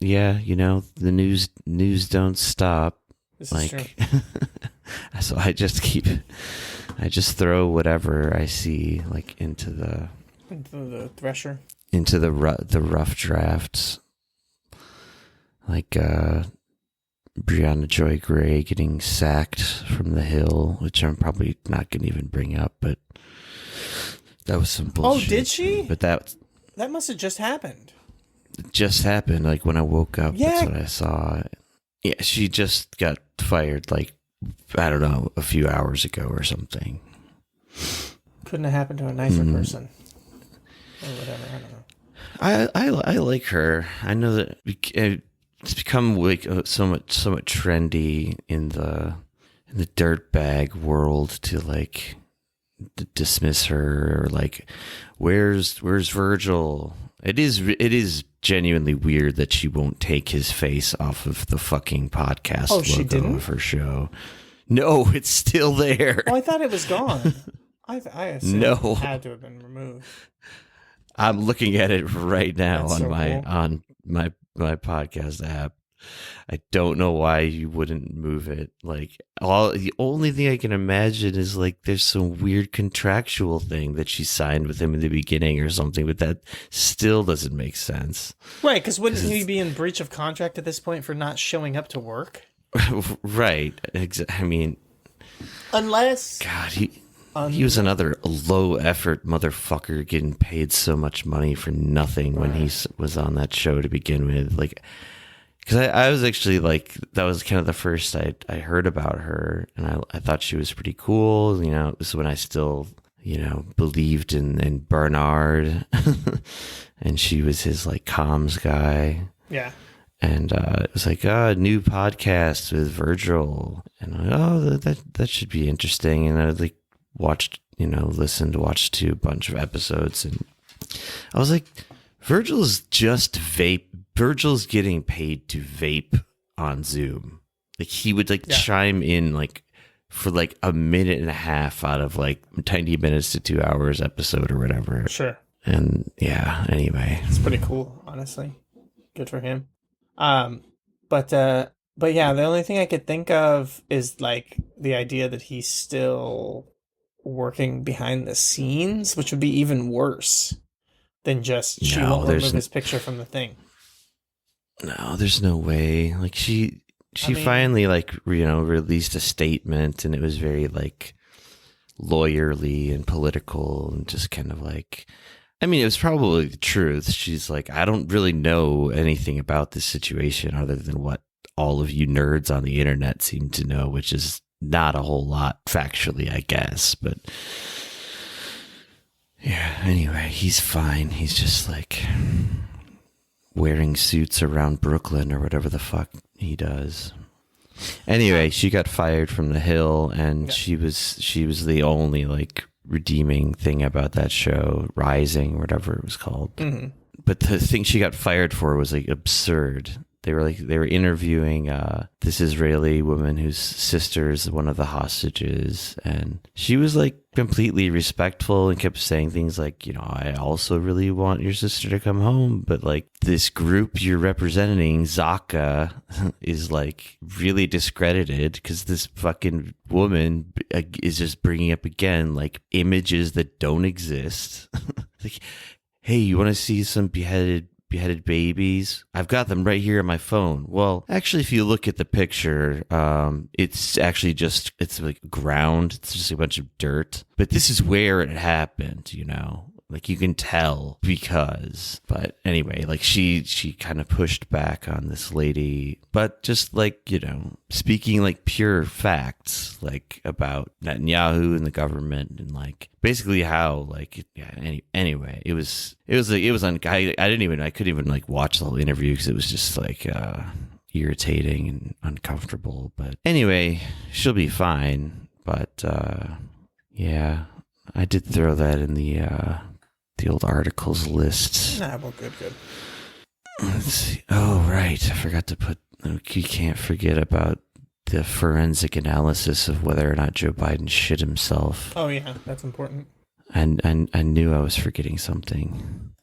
yeah, the news don't stop. This is true. So I just throw whatever I see like into the thresher, into the rough drafts, like Briahna Joy Gray getting sacked from the Hill, which I'm probably not gonna even bring up, but that was some bullshit. Oh, did she? But that must have just happened. It just happened, like when I woke up. Yeah. That's what I saw. Yeah, she just got fired, like, I don't know, a few hours ago or something. Couldn't have happened to a nicer person. Or whatever, I don't know. I like her. I know that it's become like somewhat trendy in the dirtbag world to like dismiss her, or like, where's Virgil? It is genuinely weird that she won't take his face off of the fucking podcast logo of her show. No, it's still there. Oh, I thought it was gone. I assumed it had to have been removed. I'm looking at it right now. That's on my podcast app. I don't know why you wouldn't move it. Like, the only thing I can imagine is like there's some weird contractual thing that she signed with him in the beginning or something, but that still doesn't make sense. Right, because wouldn't he be in breach of contract at this point for not showing up to work? Right. I mean, unless God, he was another low effort motherfucker getting paid so much money for nothing when he was on that show to begin with. Like, because I was actually like, that was kind of the first I heard about her, and I thought she was pretty cool. It was when I still, believed in Bernard, and she was his like comms guy. Yeah. And it was like, new podcast with Virgil, and that should be interesting. And I like watched to a bunch of episodes, and I was like, Virgil's getting paid to vape on Zoom. Like, he would chime in like for like a minute and a half out of like 90 minutes to 2 hours episode or whatever. Sure. And yeah, anyway, it's pretty cool, honestly. Good for him. But yeah, the only thing I could think of is like the idea that he's still working behind the scenes, which would be even worse than just she won't remove his picture from the thing. No, there's no way. Like, she finally released a statement, and it was very like lawyerly and political, and just kind of like, I mean, it was probably the truth. She's like, I don't really know anything about this situation other than what all of you nerds on the internet seem to know, which is not a whole lot factually, I guess. But yeah, anyway, he's fine. He's just like wearing suits around Brooklyn or whatever the fuck he does. Anyway, she got fired from the Hill, and she was the only like redeeming thing about that show, Rising, or whatever it was called. Mm-hmm. But the thing she got fired for was like absurd. They were interviewing this Israeli woman whose sister is one of the hostages, and she was like completely respectful and kept saying things like, I also really want your sister to come home, but like this group you're representing, Zaka, is like really discredited because this fucking woman is just bringing up again like images that don't exist. Like, hey, you want to see some beheaded babies? I've got them right here on my phone. Well, actually, if you look at the picture, it's actually it's like ground. It's just a bunch of dirt. But this is where it happened, like you can tell because. But anyway, like she kind of pushed back on this lady, but just like, speaking like pure facts, like about Netanyahu and the government, and like basically how like, yeah, anyway, it was I couldn't even like watch the whole interview because it was just like irritating and uncomfortable. But anyway, she'll be fine. But yeah, I did throw that in the old articles list. Nah, well, good. Let's see. Oh, right. I forgot to put. You can't forget about the forensic analysis of whether or not Joe Biden shit himself. Oh yeah, that's important. And I knew I was forgetting something.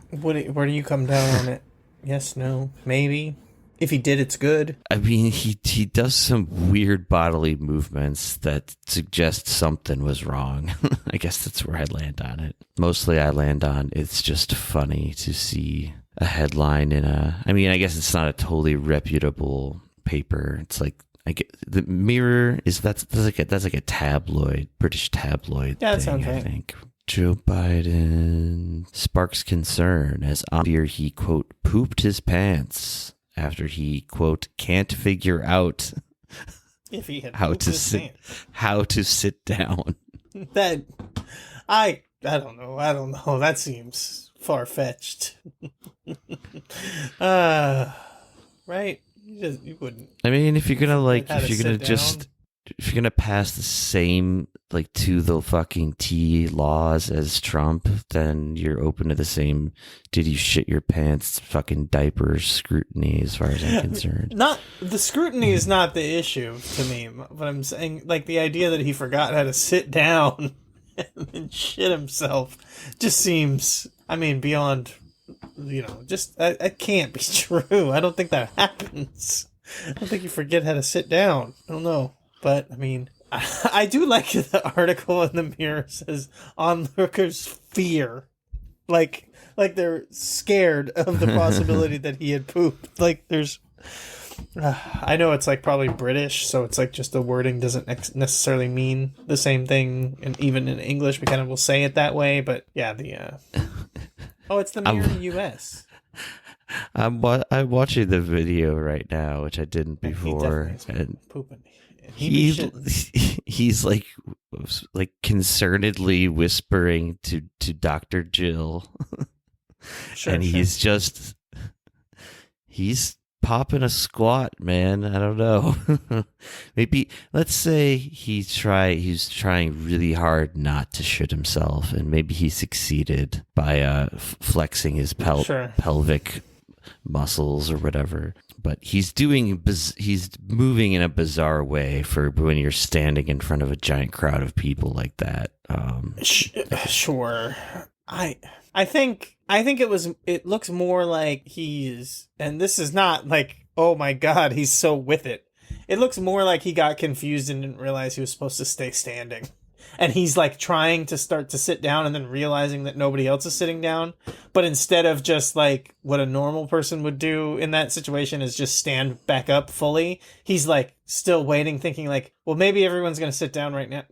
Where do you come down on it? Yes, no, maybe. If he did, it's good. I mean, he does some weird bodily movements that suggest something was wrong. I guess that's where I land on it. Mostly I land on it's just funny to see a headline in I guess it's not a totally reputable paper. It's like, I get the Mirror that's like a tabloid, British tabloid. Yeah, that thing, sounds right. I think. Joe Biden sparks concern as on fear he, quote, pooped his pants after he, quote, can't figure out If he had how to sit down. That I don't know. That seems far-fetched. Right? You wouldn't. I mean, if you're gonna If you're gonna pass the same like to the fucking T laws as Trump, then you're open to the same did you shit your pants fucking diaper scrutiny as far as I'm concerned. Not the scrutiny is not the issue to me, but I'm saying like the idea that he forgot how to sit down and then shit himself just seems, beyond, just it can't be true. I don't think that happens. I don't think you forget how to sit down. I don't know. But, I do like the article in the Mirror says onlookers fear. Like they're scared of the possibility that he had pooped. Like there's... I know it's like probably British, so it's like just the wording doesn't necessarily mean the same thing. And even in English, we kind of will say it that way. But yeah, it's the Mirror in the U.S. I'm watching the video right now, which I didn't before. And pooping. He's like concernedly whispering to Dr. Jill. Sure, and he's popping a squat, man. I don't know. Maybe let's say he's trying really hard not to shit himself, and maybe he succeeded by flexing his pelvic muscles or whatever. But he's moving in a bizarre way for when you're standing in front of a giant crowd of people like that. Sure. I think it looks more like he's, and this is not like, oh my God, he's so with it. It looks more like he got confused and didn't realize he was supposed to stay standing. And he's like trying to start to sit down and then realizing that nobody else is sitting down. But instead of just like what a normal person would do in that situation is just stand back up fully, he's like still waiting, thinking like, well, maybe everyone's going to sit down right now.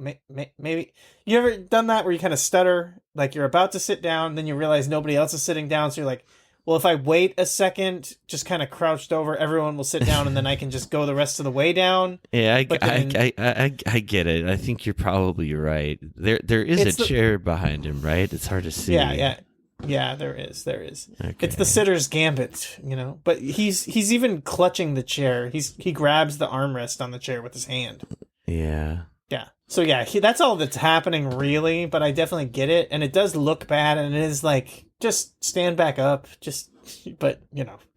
Maybe. You ever done that where you kind of stutter, like you're about to sit down, then you realize nobody else is sitting down. So you're like, well, if I wait a second, just kind of crouched over, everyone will sit down and then I can just go the rest of the way down. Yeah, I get it. I think you're probably right. There is a chair behind him, right? It's hard to see. Yeah, there is. Okay. It's the sitter's gambit, but he's even clutching the chair. He grabs the armrest on the chair with his hand. Yeah. Yeah. So yeah, that's all that's happening really, but I definitely get it. And it does look bad. And it is like, just stand back up. But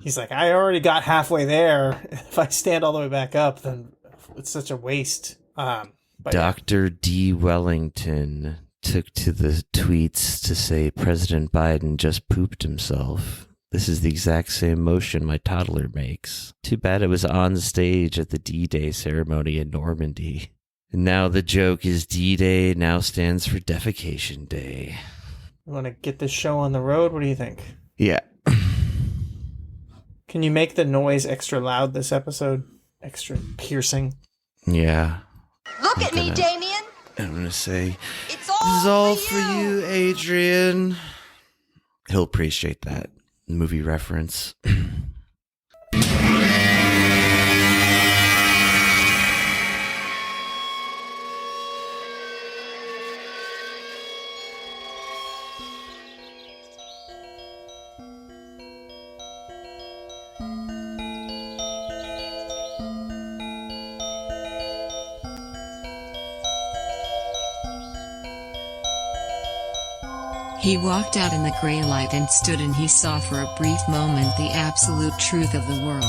he's like, I already got halfway there. If I stand all the way back up, then it's such a waste. Dr. D. Wellington took to the tweets to say President Biden just pooped himself. This is the exact same motion my toddler makes. Too bad it was on stage at the D-Day ceremony in Normandy. And now the joke is D-Day now stands for Defecation Day. You want to get this show on the road? What do you think? Yeah. Can you make the noise extra loud this episode? Extra piercing? Yeah. Look at me, Damien. I'm going to say, It's this is all for you, Adrian. He'll appreciate that movie reference. He walked out in the gray light and stood, and he saw for a brief moment the absolute truth of the world.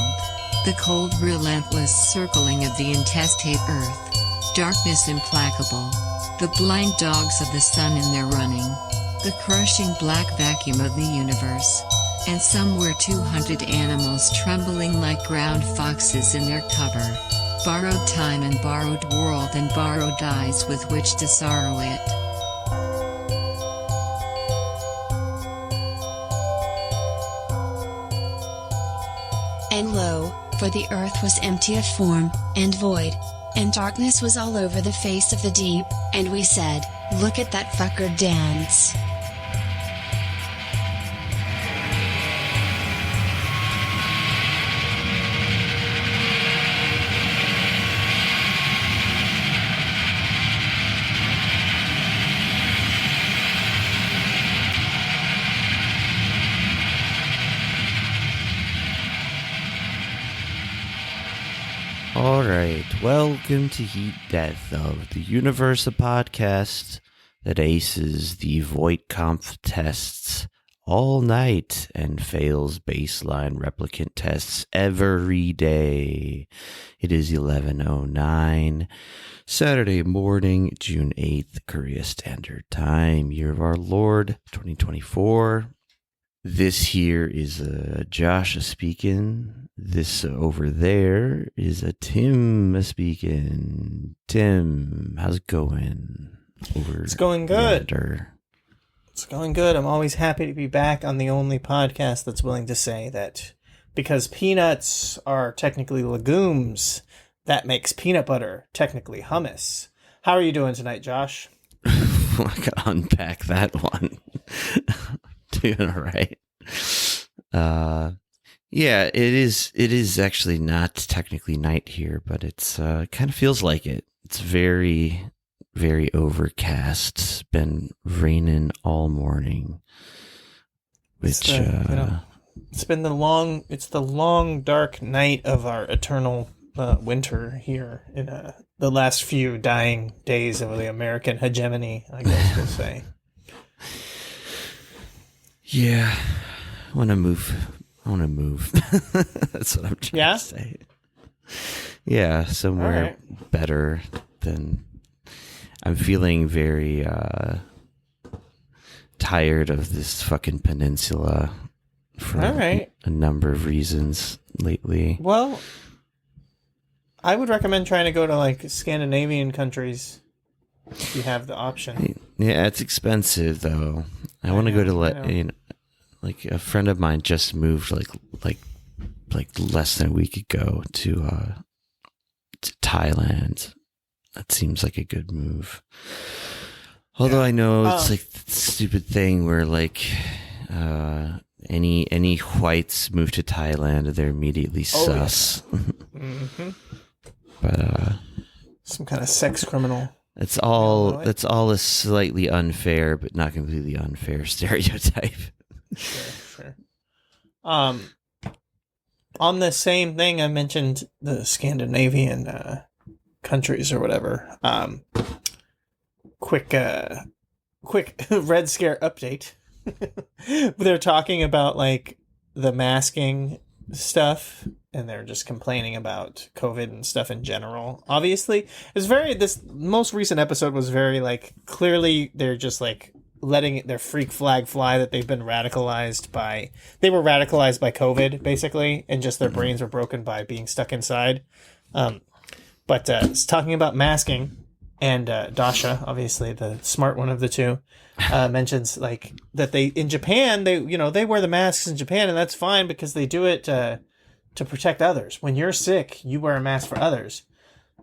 The cold, relentless circling of the intestate earth. Darkness implacable. The blind dogs of the sun in their running. The crushing black vacuum of the universe. and some were 200 animals trembling like ground foxes in their cover. Borrowed time and borrowed world and borrowed eyes with which to sorrow it. And lo, for the earth was empty of form, and void, and darkness was all over the face of the deep, and we said, look at that fucker dance. Alright, welcome to Heat Death of the Universe, a podcast that aces the Voight-Kampff tests all night and fails baseline replicant tests every day. It is 11:09, Saturday morning, June 8th, Korea Standard Time, year of our Lord, 2024. This here is Josh speaking. This over there is Tim speaking. Tim, how's it going? It's going good. Yonder? It's going good. I'm always happy to be back on the only podcast that's willing to say that because peanuts are technically legumes, that makes peanut butter technically hummus. How are you doing tonight, Josh? I gotta unpack that one. Doing all right. Yeah, it is actually not technically night here, but it's kind of feels like it. It's very, very overcast. It's been raining all morning. Which it's been the long dark night of our eternal winter here in the last few dying days of the American hegemony, I guess we'll say. Yeah, I want to move. That's what I'm trying to say. Yeah, somewhere better than... I'm feeling very tired of this fucking peninsula for a number of reasons lately. Well, I would recommend trying to go to like Scandinavian countries if you have the option. Yeah, it's expensive though. I want to go to like a friend of mine just moved like less than a week ago to Thailand. That seems like a good move. Although I know it's like the stupid thing where like any whites move to Thailand, they're immediately sus. Yeah. Mm-hmm. But some kind of sex criminal. It's all a slightly unfair, but not completely unfair stereotype. Sure. On the same thing, I mentioned the Scandinavian countries or whatever. Quick Red Scare update. They're talking about like the masking stuff, and they're just complaining about COVID and stuff in general. Obviously, this most recent episode was very like clearly they're just like letting their freak flag fly that they've been radicalized by COVID basically, and just their brains were broken by being stuck inside. But it's talking about masking, and Dasha, obviously the smart one of the two, mentions like that they in Japan they wear the masks in Japan, and that's fine because they do it to protect others. When you're sick, you wear a mask for others.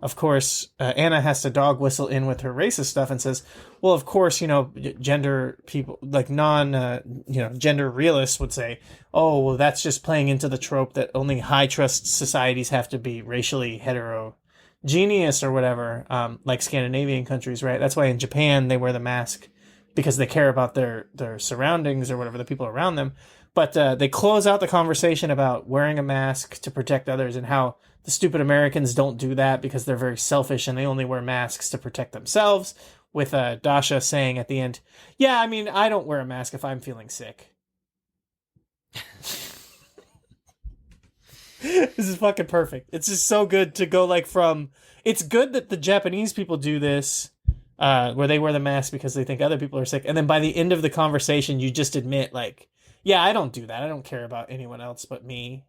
Of course, Anna has to dog whistle in with her racist stuff and says, well, of course, gender people, like gender realists would say, oh, well, that's just playing into the trope that only high trust societies have to be racially heterogeneous or whatever, like Scandinavian countries, right? That's why in Japan they wear the mask because they care about their surroundings or whatever, the people around them. But they close out the conversation about wearing a mask to protect others and how the stupid Americans don't do that because they're very selfish and they only wear masks to protect themselves, with Dasha saying at the end, yeah, I mean, I don't wear a mask if I'm feeling sick. This is fucking perfect. It's just so good to go like from... It's good that the Japanese people do this, where they wear the mask because they think other people are sick, and then by the end of the conversation, you just admit, like, Yeah, I don't do that. I don't care about anyone else but me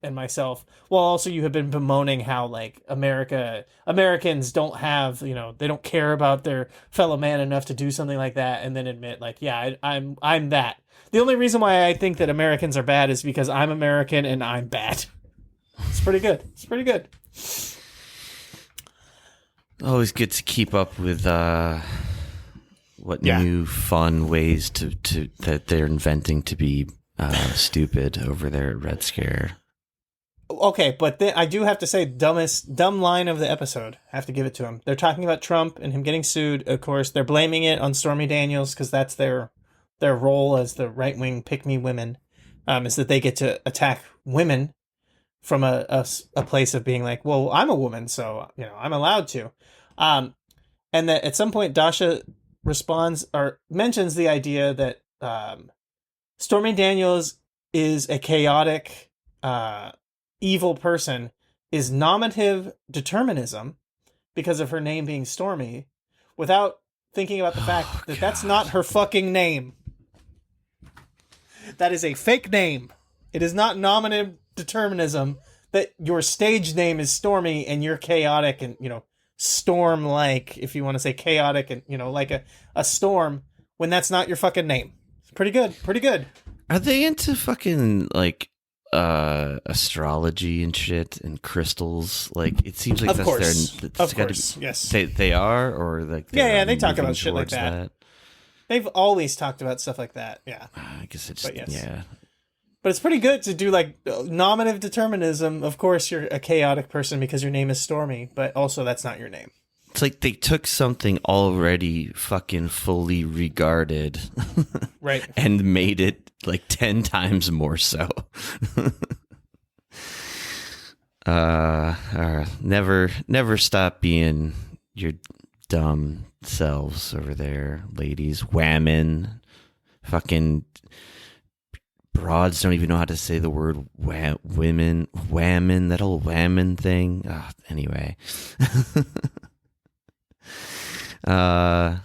and myself. Well, also you have been bemoaning how like Americans don't have, they don't care about their fellow man enough to do something like that, and then admit like, yeah, I'm that. The only reason why I think that Americans are bad is because I'm American and I'm bad. It's pretty good. It's pretty good. Always good to keep up with what new fun ways to that they're inventing to be stupid over there at Red Scare. Okay, but I do have to say, dumb line of the episode. I have to give it to him. They're talking about Trump and him getting sued. Of course, they're blaming it on Stormy Daniels because that's their role as the right-wing pick-me women, is that they get to attack women from a place of being like, well, I'm a woman, so I'm allowed to. And that at some point, Dasha responds or mentions the idea that Stormy Daniels is a chaotic, evil person, is nominative determinism because of her name being Stormy, without thinking about the fact that that's not her fucking name. That is a fake name. It is not nominative determinism that your stage name is Stormy and you're chaotic and, storm-like, if you want to say chaotic and, like a storm, when that's not your fucking name. It's pretty good. Pretty good. Are they into fucking, like, astrology and shit and crystals? Like, it seems like of course. Yes. They are, or like they talk about shit like that. They've always talked about stuff like that. Yeah. I guess it's yeah. But it's pretty good to do like nominative determinism. Of course, you're a chaotic person because your name is Stormy, but also that's not your name. It's like they took something already fucking fully regarded, right, and made it like 10 times more so. Never stop being your dumb selves over there, ladies. Whammon. Fucking broads don't even know how to say the word women. Whammon, that whole whammon thing. Anyway. Have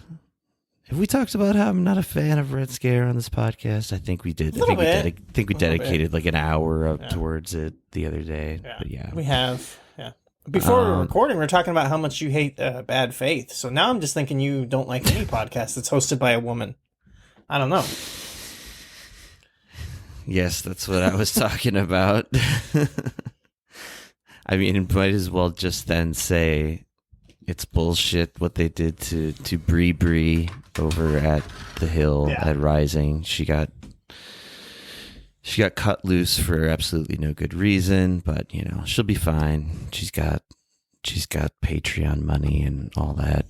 we talked about how I'm not a fan of Red Scare on this podcast? I think we did. I think we dedicated like an hour towards it the other day. Yeah. But yeah, we have. Yeah. Before we were recording, we were talking about how much you hate Bad Faith. So now I'm just thinking you don't like any podcast that's hosted by a woman. I don't know. Yes, that's what I was talking about. I mean, might as well just then say it's bullshit what they did to Bree over at the Hill at Rising. She got cut loose for absolutely no good reason, but she'll be fine. She's got Patreon money and all that,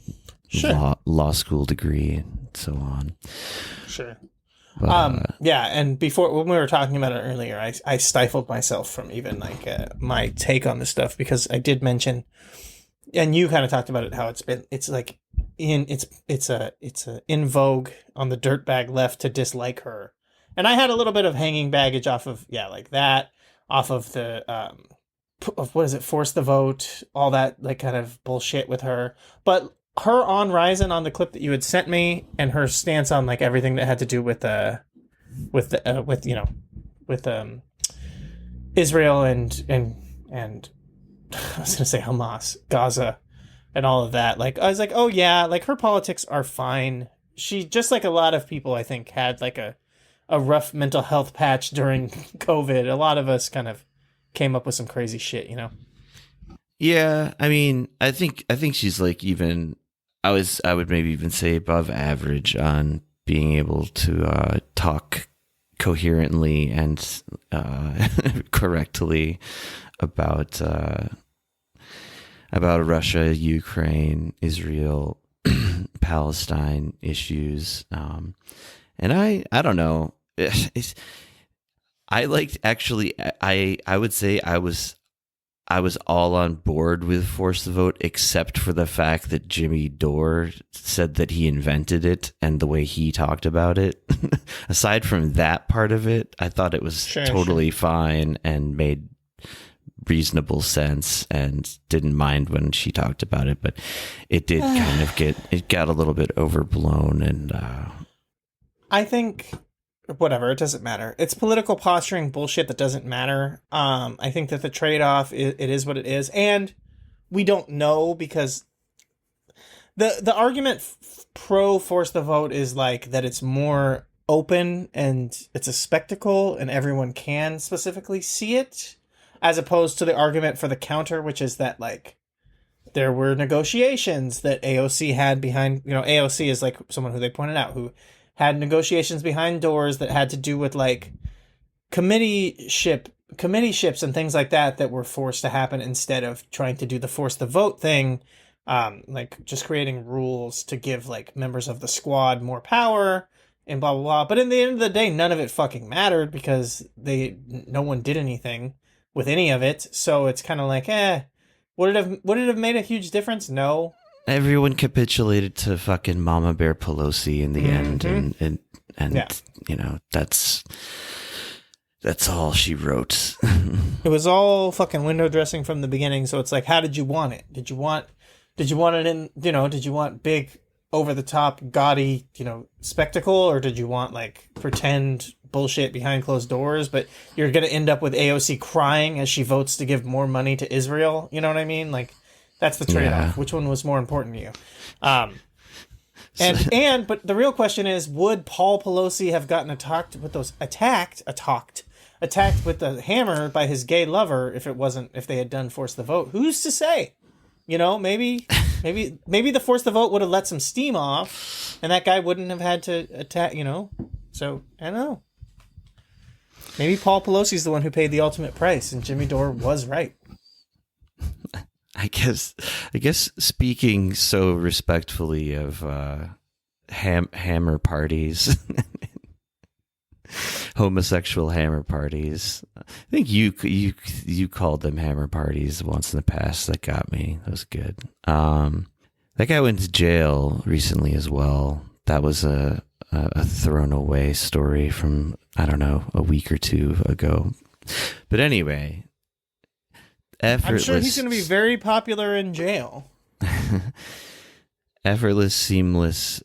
law school degree and so on. Sure. But, and before, when we were talking about it earlier, I stifled myself from even like my take on this stuff, because I did mention, and you kind of talked about it, how it's in vogue on the dirtbag left to dislike her. And I had a little bit of hanging baggage off of, that, off of the, force the vote, all that like kind of bullshit with her. But her on Ryzen on the clip that you had sent me, and her stance on like everything that had to do with Israel and I was gonna say Hamas, Gaza, and all of that. Like I was like, oh yeah, like her politics are fine. She, just like a lot of people, I think, had like a rough mental health patch during COVID. A lot of us kind of came up with some crazy shit, Yeah, I mean, I think she's like, even I would maybe even say above average on being able to talk coherently and correctly about Russia, Ukraine, Israel, Palestine issues. And I don't know. I liked, actually, I would say I was all on board with Force the Vote, except for the fact that Jimmy Dore said that he invented it and the way he talked about it. Aside from that part of it, I thought it was totally fine and made reasonable sense, and didn't mind when she talked about it. But it did kind of got a little bit overblown, and I think whatever, it doesn't matter. It's political posturing bullshit that doesn't matter. I think that the trade-off, it is what it is. And we don't know because the argument pro force the vote is like that it's more open and it's a spectacle and everyone can specifically see it, as opposed to the argument for the counter, which is that like there were negotiations that AOC had behind, AOC is like someone who they pointed out who had negotiations behind doors that had to do with like committeeships and things like that were forced to happen instead of trying to do the force the vote thing. Like just creating rules to give like members of the squad more power and blah, blah, blah. But in the end of the day, none of it fucking mattered because no one did anything with any of it. So it's kind of like, would it have made a huge difference? No. Everyone capitulated to fucking Mama Bear Pelosi in the end, and yeah. That's all she wrote. It was all fucking window dressing from the beginning. So it's like, how did you want it? Did you want it in, did you want big over the top gaudy, spectacle, or did you want like pretend bullshit behind closed doors? But you're going to end up with AOC crying as she votes to give more money to Israel. You know what I mean? Like, that's the trade-off. Yeah. Which one was more important to you? But the real question is, would Paul Pelosi have gotten attacked with the hammer by his gay lover if they had done force the vote? Who's to say? Maybe the force the vote would have let some steam off, and that guy wouldn't have had to attack. So I don't know. Maybe Paul Pelosi's the one who paid the ultimate price, and Jimmy Dore was right. I guess speaking so respectfully of hammer parties, homosexual hammer parties. I think you called them hammer parties once in the past. That got me. That was good. That guy went to jail recently as well. That was a thrown away story from, I don't know, a week or two ago. But anyway. I'm sure he's going to be very popular in jail. Effortless, seamless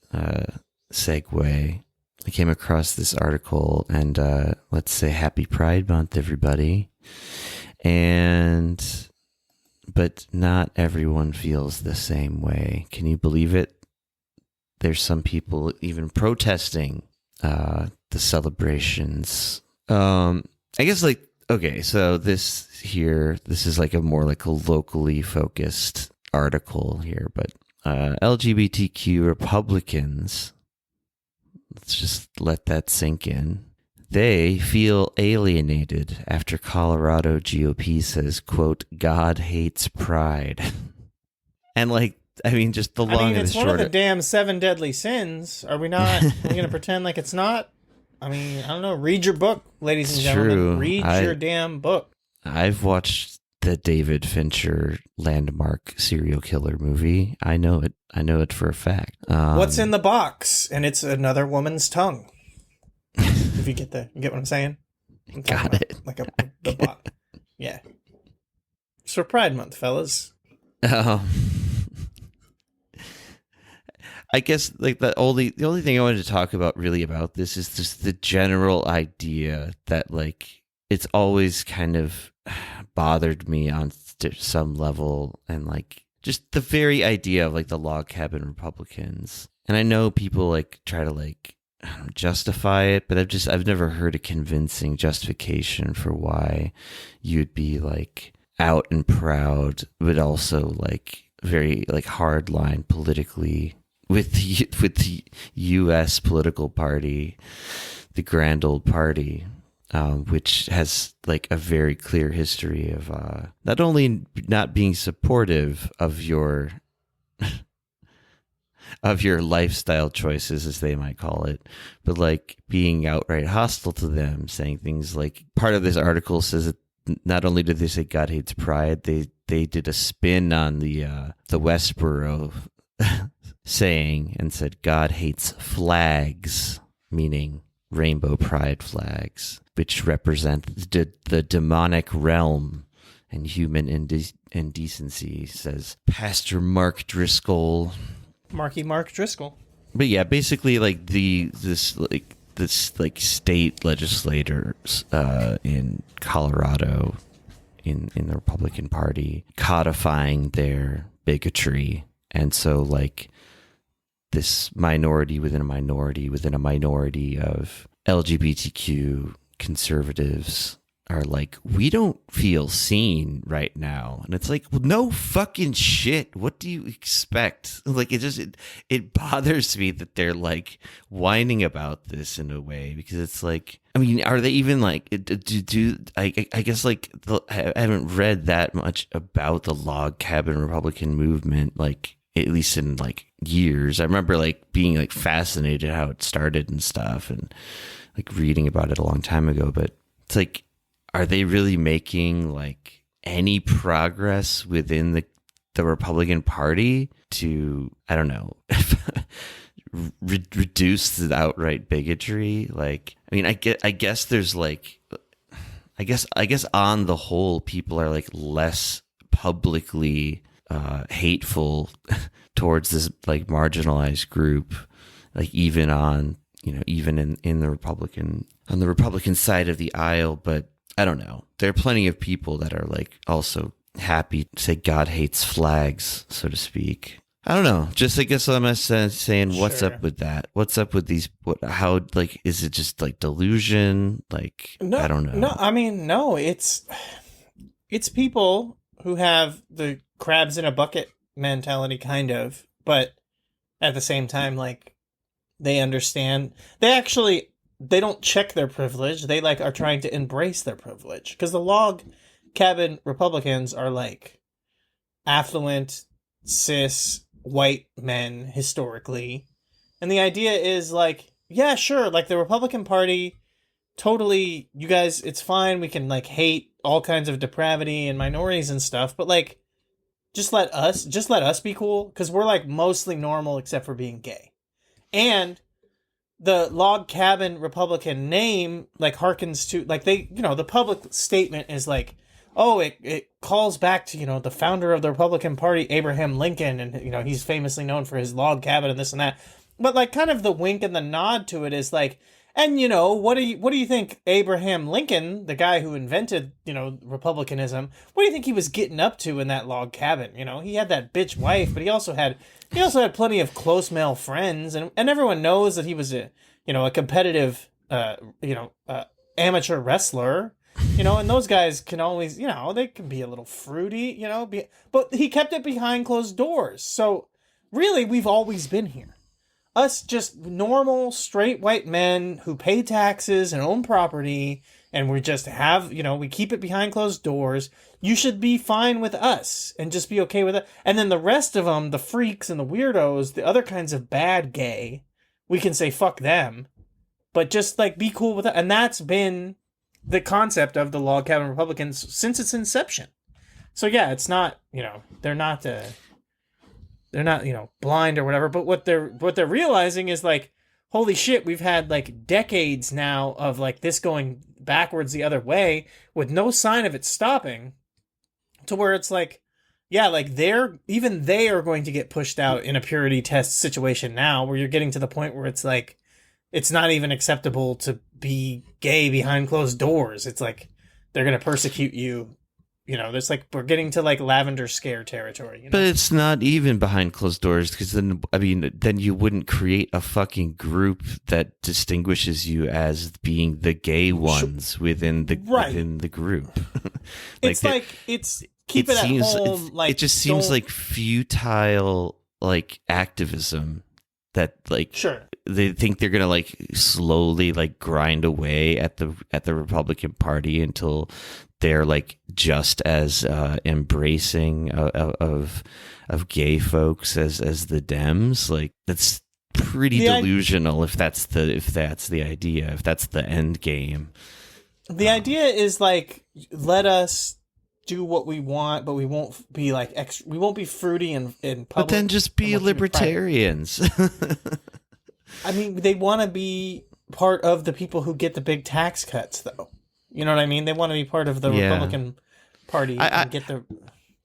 segue. I came across this article, and let's say Happy Pride Month, everybody. But not everyone feels the same way. Can you believe it? There's some people even protesting the celebrations. I guess like, okay, so this is like a more like a locally focused article here, but LGBTQ Republicans, let's just let that sink in. They feel alienated after Colorado GOP says, quote, God hates pride. And like, I mean, just the long and the short. It's one of the damn 7 deadly sins. Are we going to pretend like it's not? I mean, I don't know. Read your book, ladies and gentlemen. True. Read your damn book. I've watched the David Fincher landmark serial killer movie. I know it. I know it for a fact. What's in the box? And it's another woman's tongue. If you get what I'm saying? Got it. Like the box. Yeah. It's for Pride Month, fellas. I guess like the only thing I wanted to talk about really about this is just the general idea that like it's always kind of bothered me on some level, and like just the very idea of like the log cabin Republicans. And I know people like try to like justify it, but I've never heard a convincing justification for why you'd be like out and proud, but also like very like hardline politically with the U.S. political party, the Grand Old Party, which has like a very clear history of not only not being supportive of your lifestyle choices, as they might call it, but like being outright hostile to them, saying things like, part of this article says that not only did they say God hates pride, they did a spin on the Westboro saying and said God hates flags, meaning rainbow pride flags, which represent the demonic realm and human indecency, says Pastor Mark Driscoll. Marky Mark Driscoll. But yeah, basically like this like state legislators in Colorado in the Republican Party codifying their bigotry. And so like this minority within a minority within a minority of LGBTQ conservatives are like, we don't feel seen right now. And it's like, well, no fucking shit. What do you expect? Like, it bothers me that they're like whining about this in a way, because it's like, I mean, are they even like, I guess like, I haven't read that much about the log cabin Republican movement, like at least in like years. I remember like being like fascinated how it started and stuff, and like reading about it a long time ago. But it's like, are they really making like any progress within the Republican Party to, I don't know, reduce the outright bigotry? Like, I mean, I guess there's like, I guess on the whole, people are like less publicly hateful towards this like marginalized group, like even on, you know, even in the Republican, on the Republican side of the aisle. But I don't know. There are plenty of people that are like also happy to say God hates flags, so to speak. I don't know. Just I guess I'm saying, what's up with that? What's up with these? How, like, is it just like delusion? Like, No, I don't know. No, I mean, no. It's people who have the crabs in a bucket mentality, kind of, but at the same time, like, they understand. They don't check their privilege. They like are trying to embrace their privilege, because the log cabin Republicans are like affluent, cis, white men historically. And the idea is like, yeah, sure, like the Republican Party, totally, you guys, it's fine. We can like hate all kinds of depravity and minorities and stuff, but like, just let us be cool, because we're like mostly normal except for being gay. And the log cabin Republican name like harkens to like, they, you know, the public statement is like, oh, it calls back to, you know, the founder of the Republican Party, Abraham Lincoln, and, you know, he's famously known for his log cabin and this and that. But like kind of the wink and the nod to it is like, and, you know, what do you think Abraham Lincoln, the guy who invented, you know, republicanism, what do you think he was getting up to in that log cabin? You know, he had that bitch wife, but he also had plenty of close male friends, and everyone knows that he was a competitive, amateur wrestler, you know, and those guys can always, you know, they can be a little fruity, you know, but he kept it behind closed doors. So really, we've always been here. Us just normal, straight white men who pay taxes and own property, and we just have, you know, we keep it behind closed doors. You should be fine with us and just be okay with it. And then the rest of them, the freaks and the weirdos, the other kinds of bad gay, we can say fuck them, but just like be cool with it. And that's been the concept of the log cabin Republicans since its inception. So yeah, it's not, you know, they're not, you know, blind or whatever, but what they're realizing is like, holy shit, we've had like decades now of like this going backwards the other way with no sign of it stopping, to where it's like, yeah, like they are going to get pushed out in a purity test situation now, where you're getting to the point where it's like, it's not even acceptable to be gay behind closed doors. It's like, they're going to persecute you. You know, there's like, we're getting to like lavender scare territory. You know? But it's not even behind closed doors, because then, I mean, then you wouldn't create a fucking group that distinguishes you as being the gay ones within the group. It's keep it at home. Like, it just seems like futile, like activism that like, sure, they think they're gonna like slowly like grind away at the Republican Party until they're like just as embracing of gay folks as the Dems. Like, that's pretty delusional if that's the idea, if that's the end game. The idea is like, let us do what we want, but we won't be like we won't be fruity in public. But then just be libertarians. I mean, they want to be part of the people who get the big tax cuts, though. You know what I mean? They want to be part of the Republican Party and get the.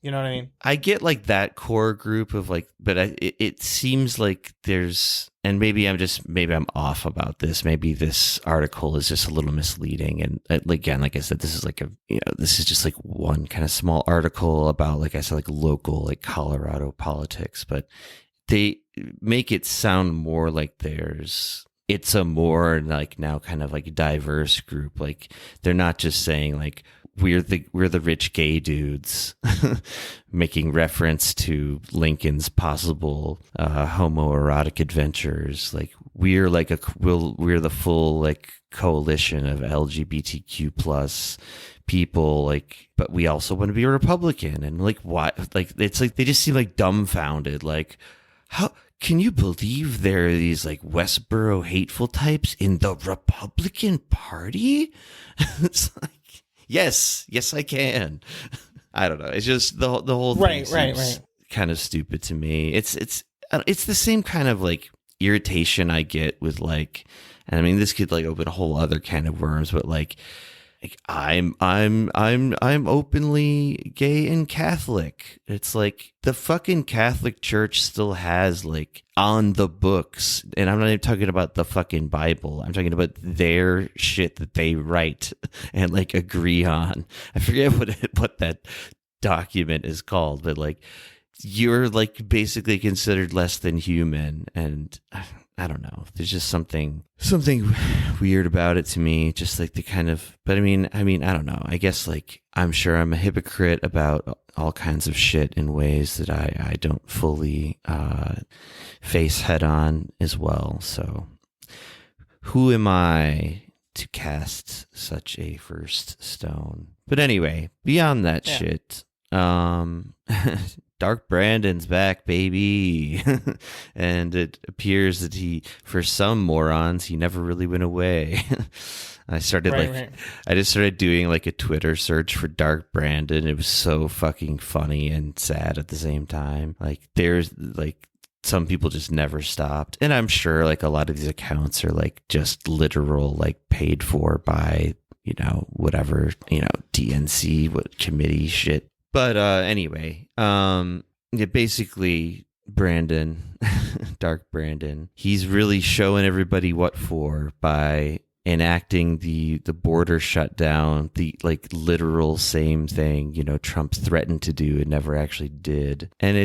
You know what I mean? I get like that core group of like, but it seems like there's, and maybe I'm off about this. Maybe this article is just a little misleading. And again, like I said, this is like this is just like one kind of small article about, like I said, like local, like Colorado politics, but they make it sound more like it's a more like now kind of like diverse group. Like they're not just saying like, we're the rich gay dudes making reference to Lincoln's possible homoerotic adventures. Like we're the full like coalition of LGBTQ plus people, like, but we also want to be a Republican. And like, why? Like, it's like they just seem like dumbfounded. Like, how can you believe there are these like Westboro hateful types in the Republican Party? It's like, Yes, I can. I don't know. It's just the whole thing seems kind of stupid to me. It's the same kind of like irritation I get with like, and I mean this could like open a whole other can of worms, but like I'm openly gay and Catholic. It's like the fucking Catholic Church still has like on the books, and I'm not even talking about the fucking Bible. I'm talking about their shit that they write and like agree on. I forget what that document is called, but like you're like basically considered less than human, and I don't know. There's just something weird about it to me. Just like the kind of, but I mean, I don't know. I guess like I'm sure I'm a hypocrite about all kinds of shit in ways that I don't fully face head on as well. So who am I to cast such a first stone? But anyway, beyond that shit, Dark Brandon's back, baby. And it appears that for some morons, he never really went away. I just started doing like a Twitter search for Dark Brandon. It was so fucking funny and sad at the same time. Like there's like some people just never stopped. And I'm sure like a lot of these accounts are like just literal, like paid for by, whatever, DNC, what committee shit. But anyway, basically Brandon, Dark Brandon, he's really showing everybody what for by enacting the border shutdown, the like literal same thing, Trump threatened to do and never actually did. And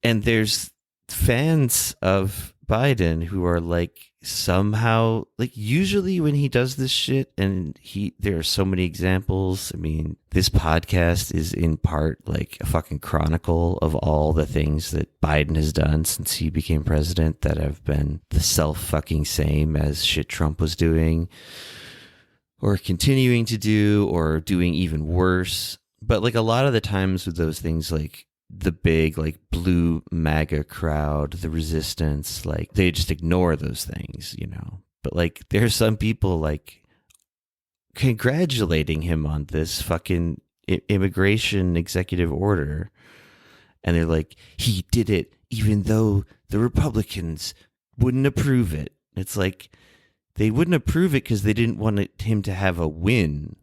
there's fans of Biden who are like somehow like usually when he does this shit, and there are so many examples. I mean, this podcast is in part like a fucking chronicle of all the things that Biden has done since he became president that have been the self-fucking same as shit Trump was doing or continuing to do or doing even worse. But like a lot of the times with those things, like the big like Blue MAGA crowd, the resistance, like they just ignore those things, but like there's some people like congratulating him on this fucking immigration executive order, and they're like, he did it even though the Republicans wouldn't approve it. It's like they wouldn't approve it because they didn't want him to have a win.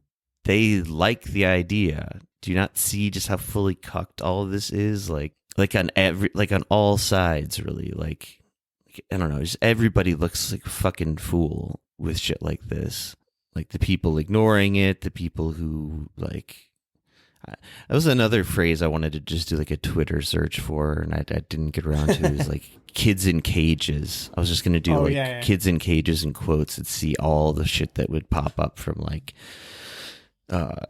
They like the idea. Do you not see just how fully cucked all of this is? Like on all sides, really. Like, I don't know. Just everybody looks like a fucking fool with shit like this. Like the people ignoring it, the people who like. That was another phrase I wanted to just do like a Twitter search for, and I didn't get around to. Is like kids in cages. I was just gonna do kids in cages in quotes and see all the shit that would pop up from like. I'd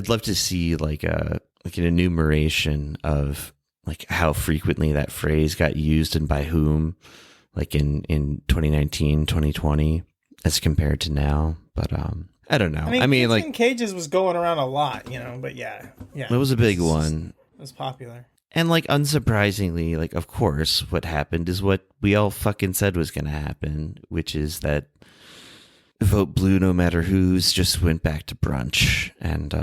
love to see like an enumeration of like how frequently that phrase got used and by whom, like in 2019, 2020 as compared to now. But I don't know. I mean like cages was going around a lot, but yeah. It was a big one. It was popular. And like unsurprisingly, like of course what happened is what we all fucking said was going to happen, which is that vote blue no matter who's just went back to brunch and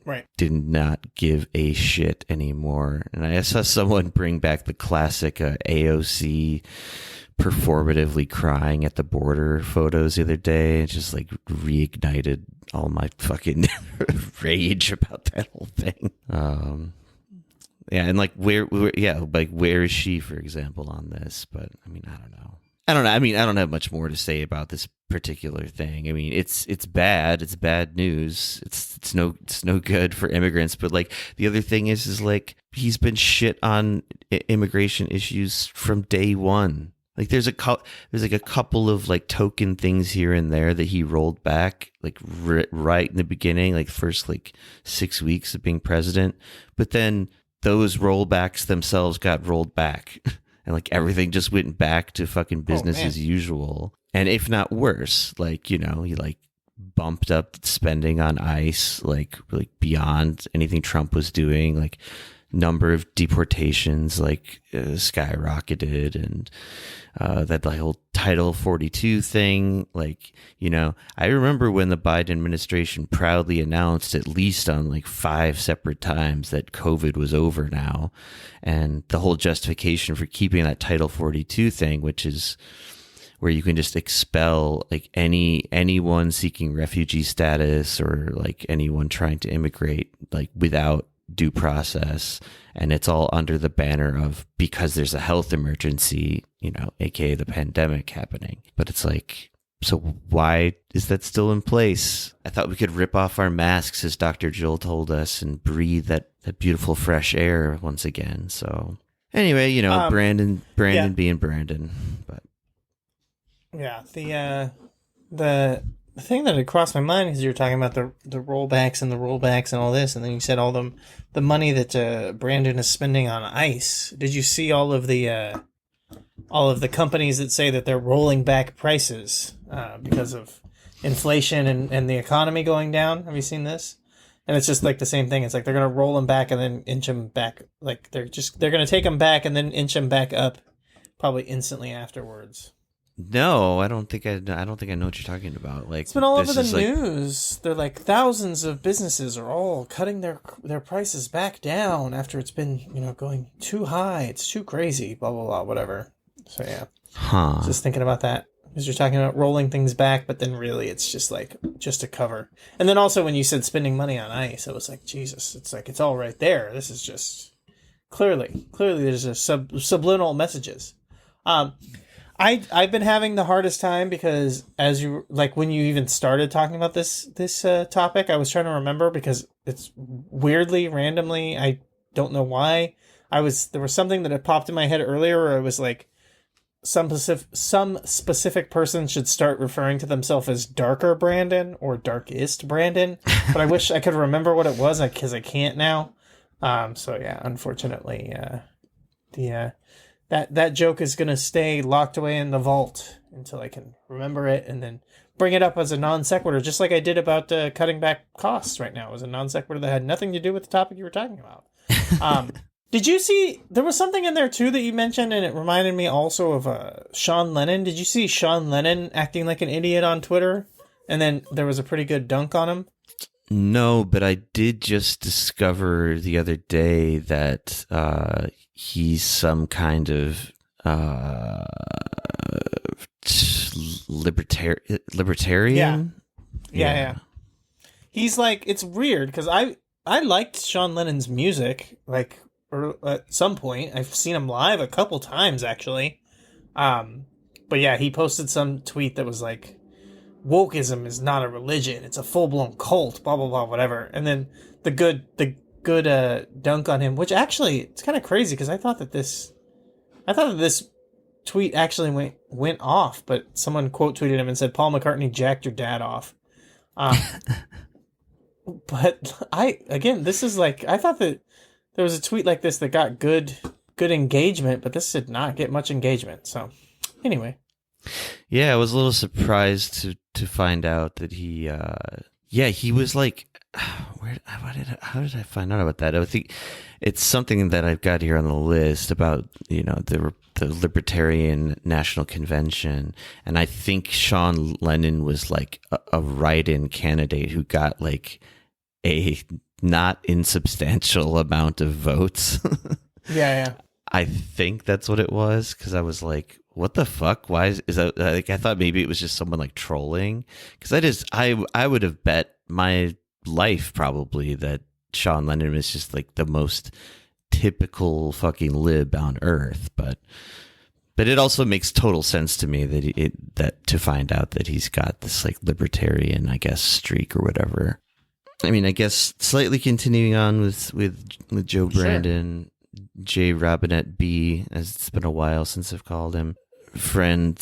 Right. did not give a shit anymore. And I saw someone bring back the classic AOC performatively crying at the border photos the other day. It just like reignited all my fucking rage about that whole thing. Yeah, and like where is she, for example, on this? But I mean, I don't know. I mean, I don't have much more to say about this particular thing. I mean, it's bad. It's bad news. It's no good for immigrants. But like the other thing is like he's been shit on immigration issues from day one. Like there's like a couple of like token things here and there that he rolled back like right in the beginning, like first like 6 weeks of being president. But then those rollbacks themselves got rolled back. And like everything just went back to fucking business as usual. And if not worse, like, you know, he like bumped up spending on ICE, like beyond anything Trump was doing, like number of deportations like skyrocketed, and that like whole Title 42 thing. Like, you know, I remember when the Biden administration proudly announced at least on like 5 separate times that COVID was over now, and the whole justification for keeping that Title 42 thing, which is where you can just expel like anyone seeking refugee status or like anyone trying to immigrate like without due process, and it's all under the banner of because there's a health emergency, you know, aka the pandemic happening. But it's like, so why is that still in place? I thought we could rip off our masks, as Dr. Jill told us, and breathe that beautiful fresh air once again. So anyway, you know, Brandon being Brandon. But yeah, the thing that had crossed my mind is you were talking about the rollbacks and all this, and then you said all the money that Brandon is spending on ICE. Did you see all of the companies that say that they're rolling back prices because of inflation and the economy going down? Have you seen this? And it's just like the same thing. It's like they're going to roll them back and then inch them back. Like they're going to take them back and then inch them back up probably instantly afterwards. no, I don't think I know what you're talking about. Like It's been all over the like, news. They're like thousands of businesses are all cutting their prices back down after it's been, you know, going too high. It's too crazy, blah, blah, blah, whatever. So, yeah. Just thinking about that. Because you're talking about rolling things back, but then really it's just like, just a cover. And then also when you said spending money on ICE, it was like, Jesus, it's like, it's all right there. This is just, clearly there's a subliminal messages. I've been having the hardest time because as you like when you even started talking about this topic, I was trying to remember because it's weirdly randomly, I don't know why. There was something that had popped in my head earlier where it was like some specific person should start referring to themselves as Darker Brandon or Darkest Brandon, but I wish I could remember what it was because I can't now. So yeah, unfortunately, That joke is going to stay locked away in the vault until I can remember it and then bring it up as a non sequitur, just like I did about cutting back costs right now. It was a non sequitur that had nothing to do with the topic you were talking about. Did you see, there was something in there too that you mentioned, and it reminded me also of Sean Lennon. Did you see Sean Lennon acting like an idiot on Twitter? And then there was a pretty good dunk on him? No, but I did just discover the other day that he's some kind of libertarian. Yeah. He's like, it's weird because I liked Sean Lennon's music like at some point. I've seen him live a couple times actually. But yeah, he posted some tweet that was like, wokeism is not a religion, it's a full-blown cult, blah blah blah, whatever. And then the good dunk on him, which actually it's kind of crazy because I thought that this tweet actually went off, but someone quote tweeted him and said Paul McCartney jacked your dad off. But this is like, I thought that there was a tweet like this that got good engagement, but this did not get much engagement. So anyway. Yeah, I was a little surprised to find out that he was like, how did I find out about that? I think it's something that I've got here on the list about, the Libertarian National Convention. And I think Sean Lennon was like a write-in candidate who got like a not insubstantial amount of votes. Yeah. I think that's what it was, because I was like, what the fuck? Why is that? Like, I thought maybe it was just someone like trolling, because I would have bet my life probably that Sean Lennon is just like the most typical fucking lib on earth, but it also makes total sense to me that to find out that he's got this like libertarian, I guess, streak or whatever. I mean, I guess slightly continuing on with Joe Brandon. J. Robinette B, as it's been a while since I've called him. Friend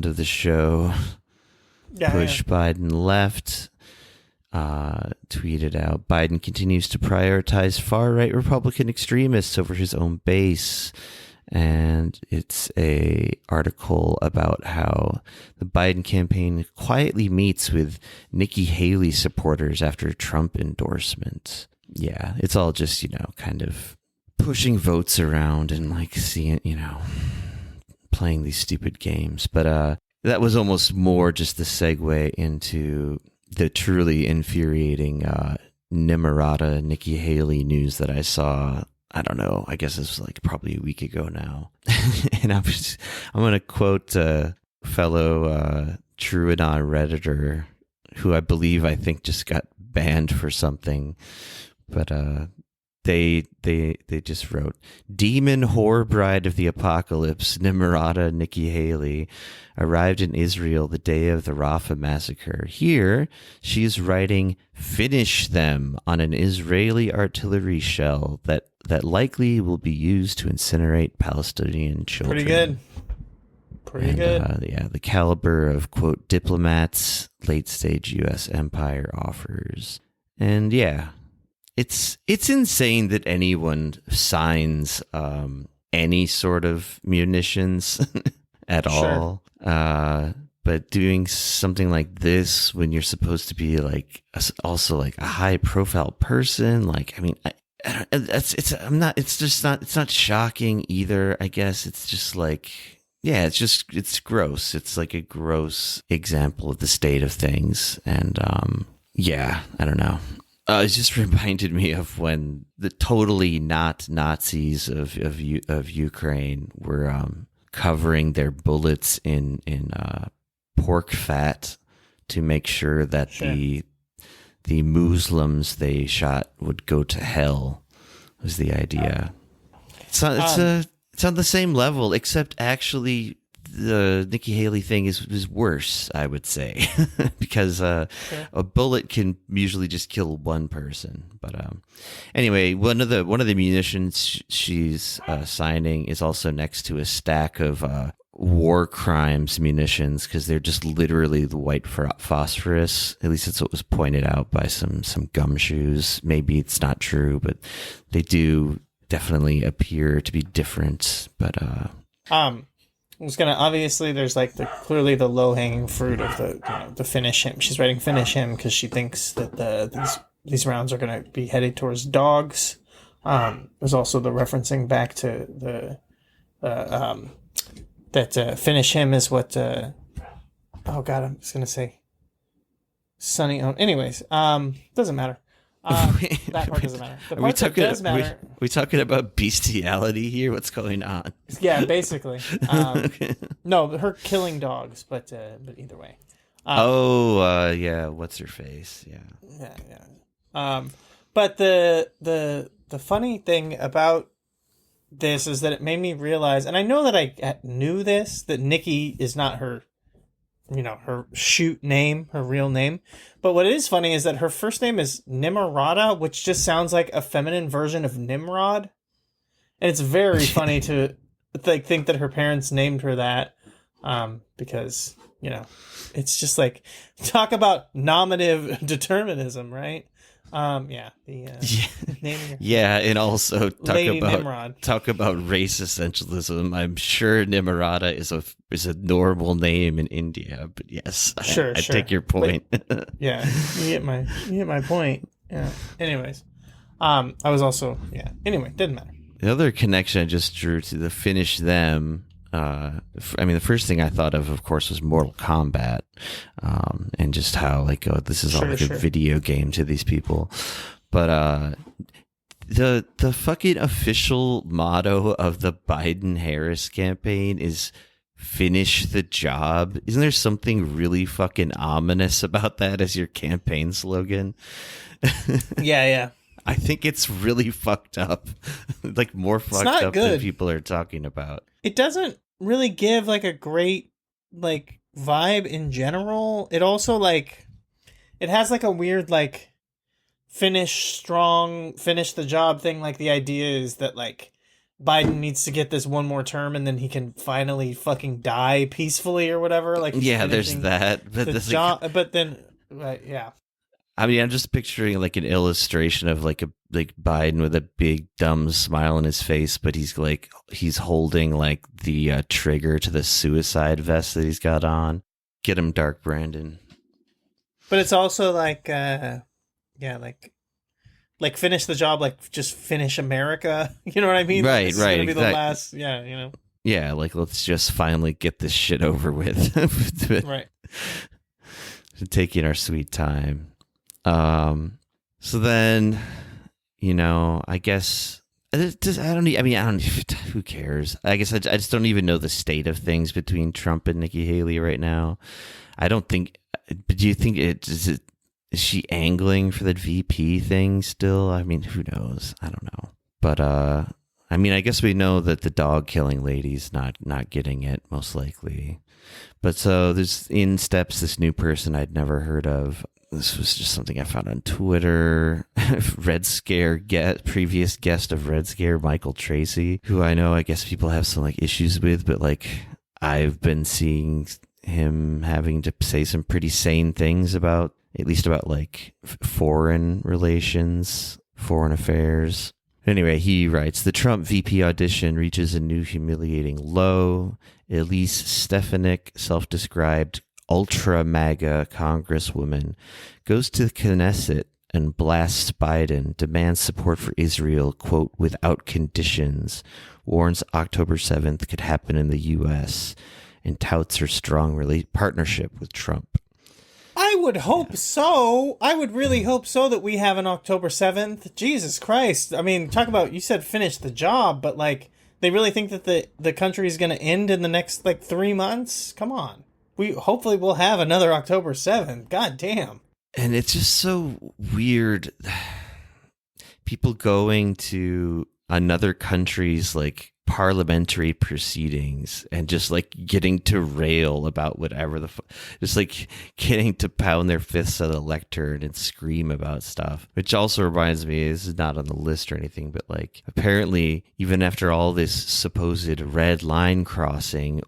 of the show. Push Biden left. Tweeted out, Biden continues to prioritize far-right Republican extremists over his own base. And it's a article about how the Biden campaign quietly meets with Nikki Haley supporters after Trump endorsement. Yeah, it's all just, kind of pushing votes around and like seeing, playing these stupid games. But that was almost more just the segue into the truly infuriating Nimrata Nikki Haley news that I saw. I don't know, I guess it was like probably a week ago now. And I'm going to quote a fellow TrueAnon Redditor who I think just got banned for something. But they just wrote, demon whore bride of the apocalypse, Nimrata Nikki Haley, arrived in Israel the day of the Rafah massacre. Here, she is writing, finish them on an Israeli artillery shell that likely will be used to incinerate Palestinian children. Pretty good. Yeah, the caliber of, quote, diplomats late-stage U.S. empire offers. And yeah, it's insane that anyone signs any sort of munitions at all. But doing something like this when you're supposed to be like also like a high-profile person, like, I mean, it's not shocking either. I guess it's just like, yeah, it's gross. It's like a gross example of the state of things. And yeah, I don't know. It just reminded me of when the totally not Nazis of Ukraine were covering their bullets in pork fat to make sure that the Muslims they shot would go to hell. Was the idea? It's on the same level, except actually the Nikki Haley thing is worse, I would say, because a bullet can usually just kill one person. But anyway, one of the munitions she's signing is also next to a stack of war crimes munitions, because they're just literally the white phosphorus. At least that's what was pointed out by some gumshoes. Maybe it's not true, but they do definitely appear to be different. But I was gonna, obviously there's like clearly the low hanging fruit of the finish him. She's writing finish him because she thinks that these rounds are gonna be headed towards dogs. There's also the referencing back to that finish him is what oh god, I'm just gonna say Sonny. Anyways, doesn't matter. That part doesn't matter. The part that does matter. We talking about bestiality here? What's going on? Yeah, basically. No, her killing dogs, but either way. Yeah. What's her face? Yeah. Yeah. But the funny thing about this is that it made me realize, and I know that I knew this, that Nikki is not her, her shoot name, her real name. But what is funny is that her first name is Nimrata, which just sounds like a feminine version of Nimrod. And it's very funny to think that her parents named her that, because, it's just like, talk about nominative determinism, right? Naming and also talk about race essentialism. I'm sure Nimrata is a normal name in India, but yes, I take your point. But, yeah, you get my point. Yeah. Anyways, I was also Anyway, didn't matter. The other connection I just drew to the finish them. The first thing I thought of course, was Mortal Kombat, and just how this is all a video game to these people. But the fucking official motto of the Biden-Harris campaign is "Finish the job." Isn't there something really fucking ominous about that as your campaign slogan? Yeah. I think it's really fucked up. More fucked up than people are talking about. It doesn't really give a great vibe in general. It also it has a weird finish strong, finish the job thing. The idea is that Biden needs to get this one more term and then he can finally fucking die peacefully or whatever. There's that. But yeah. I'm just picturing an illustration of Biden with a big dumb smile on his face, but he's holding the trigger to the suicide vest that he's got on. Get him, Dark Brandon. But it's also finish the job, just finish America. You know what I mean? Right. This is gonna be the last. Yeah, Yeah, let's just finally get this shit over with. Right. Taking our sweet time. So then, I guess who cares? I guess I just don't even know the state of things between Trump and Nikki Haley right now. But do you think is she angling for the VP thing still? Who knows? I don't know. But, I guess we know that the dog killing lady's not getting it, most likely. But so in steps this new person I'd never heard of. This was just something I found on Twitter. Red Scare previous guest of Red Scare, Michael Tracy, who I guess people have some issues with, but I've been seeing him having to say some pretty sane things about foreign relations, foreign affairs. Anyway, he writes, the Trump VP audition reaches a new humiliating low. Elise Stefanik, self-described ultra MAGA congresswoman, goes to the Knesset and blasts Biden, demands support for Israel, quote, without conditions, warns October 7th could happen in the U.S., and touts her strong partnership with Trump. I would hope so. I would really hope so that we have an October 7th. Jesus Christ. Talk about, you said finish the job, but they really think that the country is going to end in the next 3 months? Come on. Hopefully we'll have another October 7th. God damn. And it's just so weird. People going to another country's parliamentary proceedings and just getting to rail about whatever just getting to pound their fists at a lectern and scream about stuff, which also reminds me, this is not on the list or anything, but apparently even after all this supposed red line crossing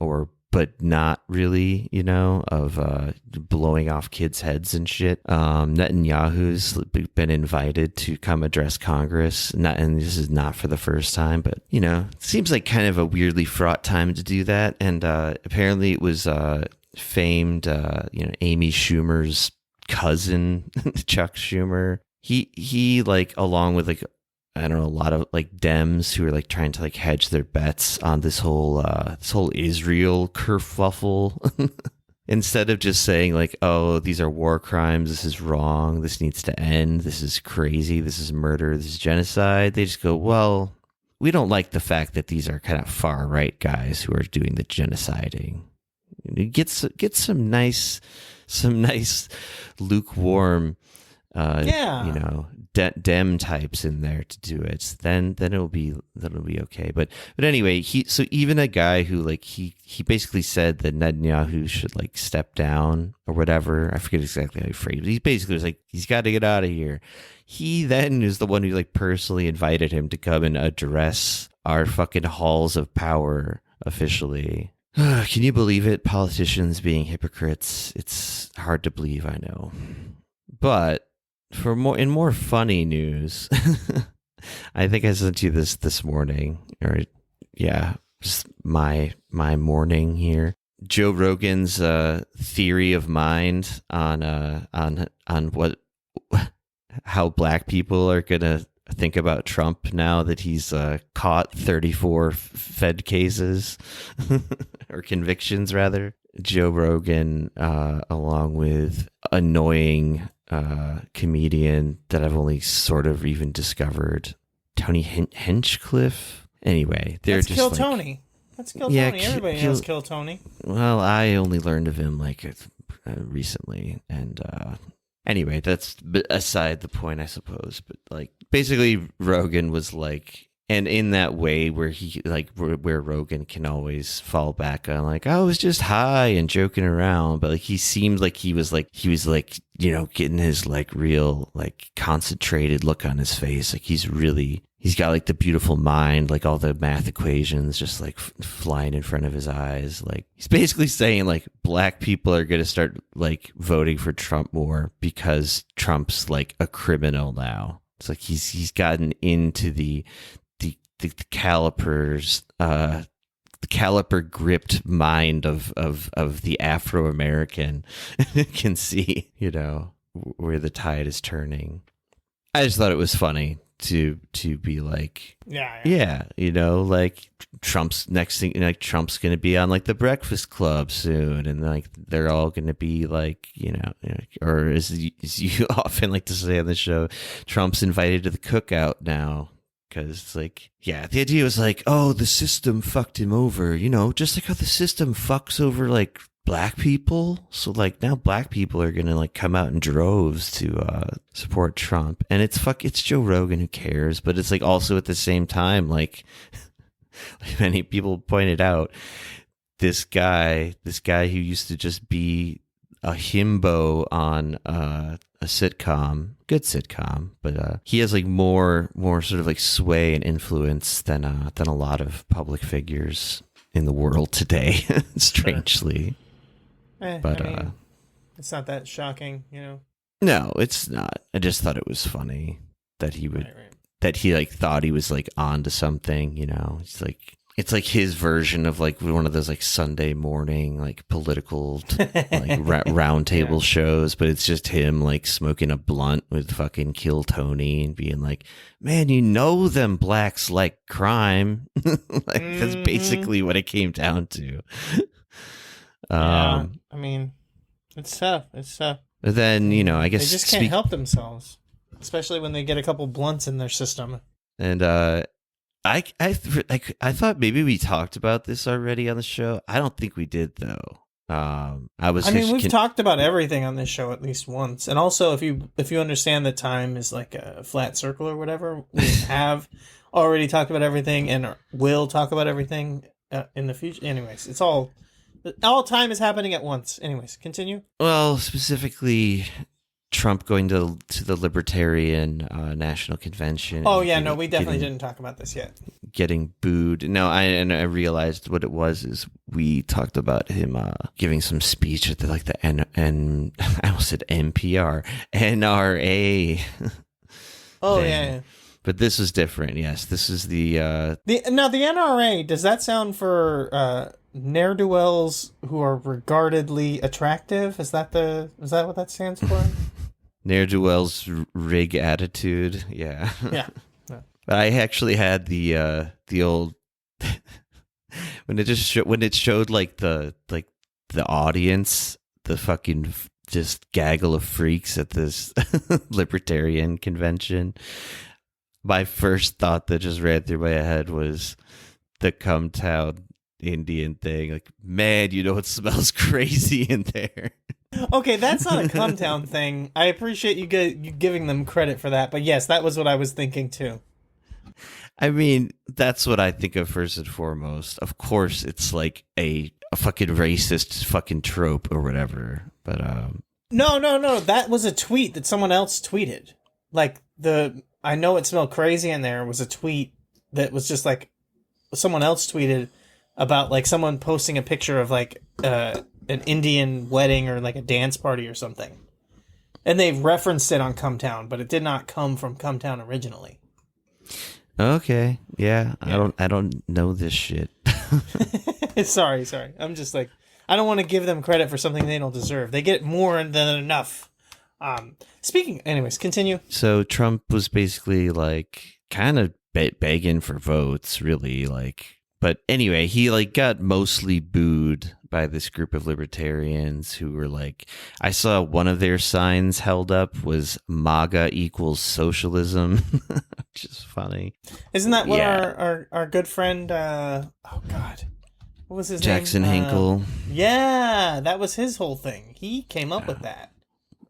but not really, of blowing off kids' heads and shit. Netanyahu's been invited to come address Congress, and this is not for the first time, but, it seems like kind of a weirdly fraught time to do that. And apparently it was famed, Amy Schumer's cousin, Chuck Schumer. He along with I don't know, a lot of Dems who are trying to hedge their bets on this whole Israel kerfuffle. Instead of just saying oh, these are war crimes, this is wrong, this needs to end, this is crazy, this is murder, this is genocide, they just go, well, we don't like the fact that these are kind of far right guys who are doing the genociding. Get some nice lukewarm Dem types in there to do it, then it'll be okay. But anyway, so even a guy who he basically said that Netanyahu should step down or whatever. I forget exactly how he phrased it. He basically was he's got to get out of here. He then is the one who personally invited him to come and address our fucking halls of power officially. Can you believe it? Politicians being hypocrites. It's hard to believe, I know. But for more funny news, I think I sent you this morning, or just my morning here. Joe Rogan's theory of mind on what how black people are gonna think about Trump now that he's caught 34 Fed cases or convictions rather. Joe Rogan, along with annoying comedian that I've only sort of even discovered, Tony Hinchcliffe. Anyway, they're That's just Kill like, Tony. That's Kill Yeah, Tony. Everybody knows Kill Tony. Well, I only learned of him like recently, and anyway, that's aside the point, I suppose. But like, basically, Rogan was like, and in that way where he like where Rogan can always fall back on like, I was just high and joking around, but like he seemed like he was like getting his like real like concentrated look on his face, like he's got like the beautiful mind, like all the math equations just like flying in front of his eyes. Like he's basically saying like black people are going to start like voting for Trump more because Trump's like a criminal now. It's like he's gotten into the calipers, the caliper gripped mind of the Afro-American can see, where the tide is turning. I just thought it was funny to be like, yeah, like Trump's next thing, like Trump's going to be on like the Breakfast Club soon, and like they're all going to be like, or as you often like to say on the show, Trump's invited to the cookout now. Because it's like, yeah, the idea was like, oh, the system fucked him over, just like how the system fucks over like black people. So like now black people are going to like come out in droves to support Trump. And it's Joe Rogan, who cares? But it's like also at the same time, like many people pointed out, this guy who used to just be a himbo on a sitcom, good sitcom, but he has like more sort of like sway and influence than a lot of public figures in the world today. Strangely, but I mean, it's not that shocking, No, it's not. I just thought it was funny that he would that he like thought he was like onto something. It's like. It's like his version of like one of those like Sunday morning like political like round table shows, but it's just him like smoking a blunt with fucking Kill Tony and being like, man, them blacks like crime. Like that's basically what it came down to. I mean, it's tough. But then I guess they just can't help themselves, especially when they get a couple blunts in their system. And I thought maybe we talked about this already on the show. I don't think we did though. We've talked about everything on this show at least once. And also, if you understand that time is like a flat circle or whatever, we have already talked about everything and will talk about everything in the future. Anyways, it's all time is happening at once. Anyways, continue. Well, specifically, Trump going to the Libertarian National Convention. Oh yeah, no, we definitely didn't talk about this yet. Getting booed. No, I realized what it was is we talked about him giving some speech at the I almost said NPR, NRA. Oh thing. yeah. But this is different. Yes, this is the NRA. Does that sound for ne'er-do-wells who are regardedly attractive? Is that what that stands for? Ne'er-do-wells rig attitude. Yeah. Yeah. But I actually had the old when it showed like the audience, the fucking just gaggle of freaks at this libertarian convention. My first thought that just ran through my head was the Come Town Indian thing. Like, man, it smells crazy in there. Okay, that's not a Come Town thing. I appreciate you giving them credit for that, but yes, that was what I was thinking too. I mean, that's what I think of first and foremost. Of course, it's like a fucking racist fucking trope or whatever. But No. That was a tweet that someone else tweeted. Like I know it smelled crazy in there was a tweet that was just like someone else tweeted about like someone posting a picture of like an Indian wedding or like a dance party or something. And they referenced it on Come Town, but it did not come from Come Town originally. Okay. Yeah. I don't know this shit. Sorry. I'm just like, I don't want to give them credit for something they don't deserve. They get more than enough Anyways, continue. So Trump was basically like kind of begging for votes, really, like. But anyway, he like got mostly booed by this group of libertarians who were like, I saw one of their signs held up was MAGA equals socialism, which is funny. Isn't that what our good friend, oh God, what was his Jackson name? Hinkle. Yeah, that was his whole thing. He came up with that.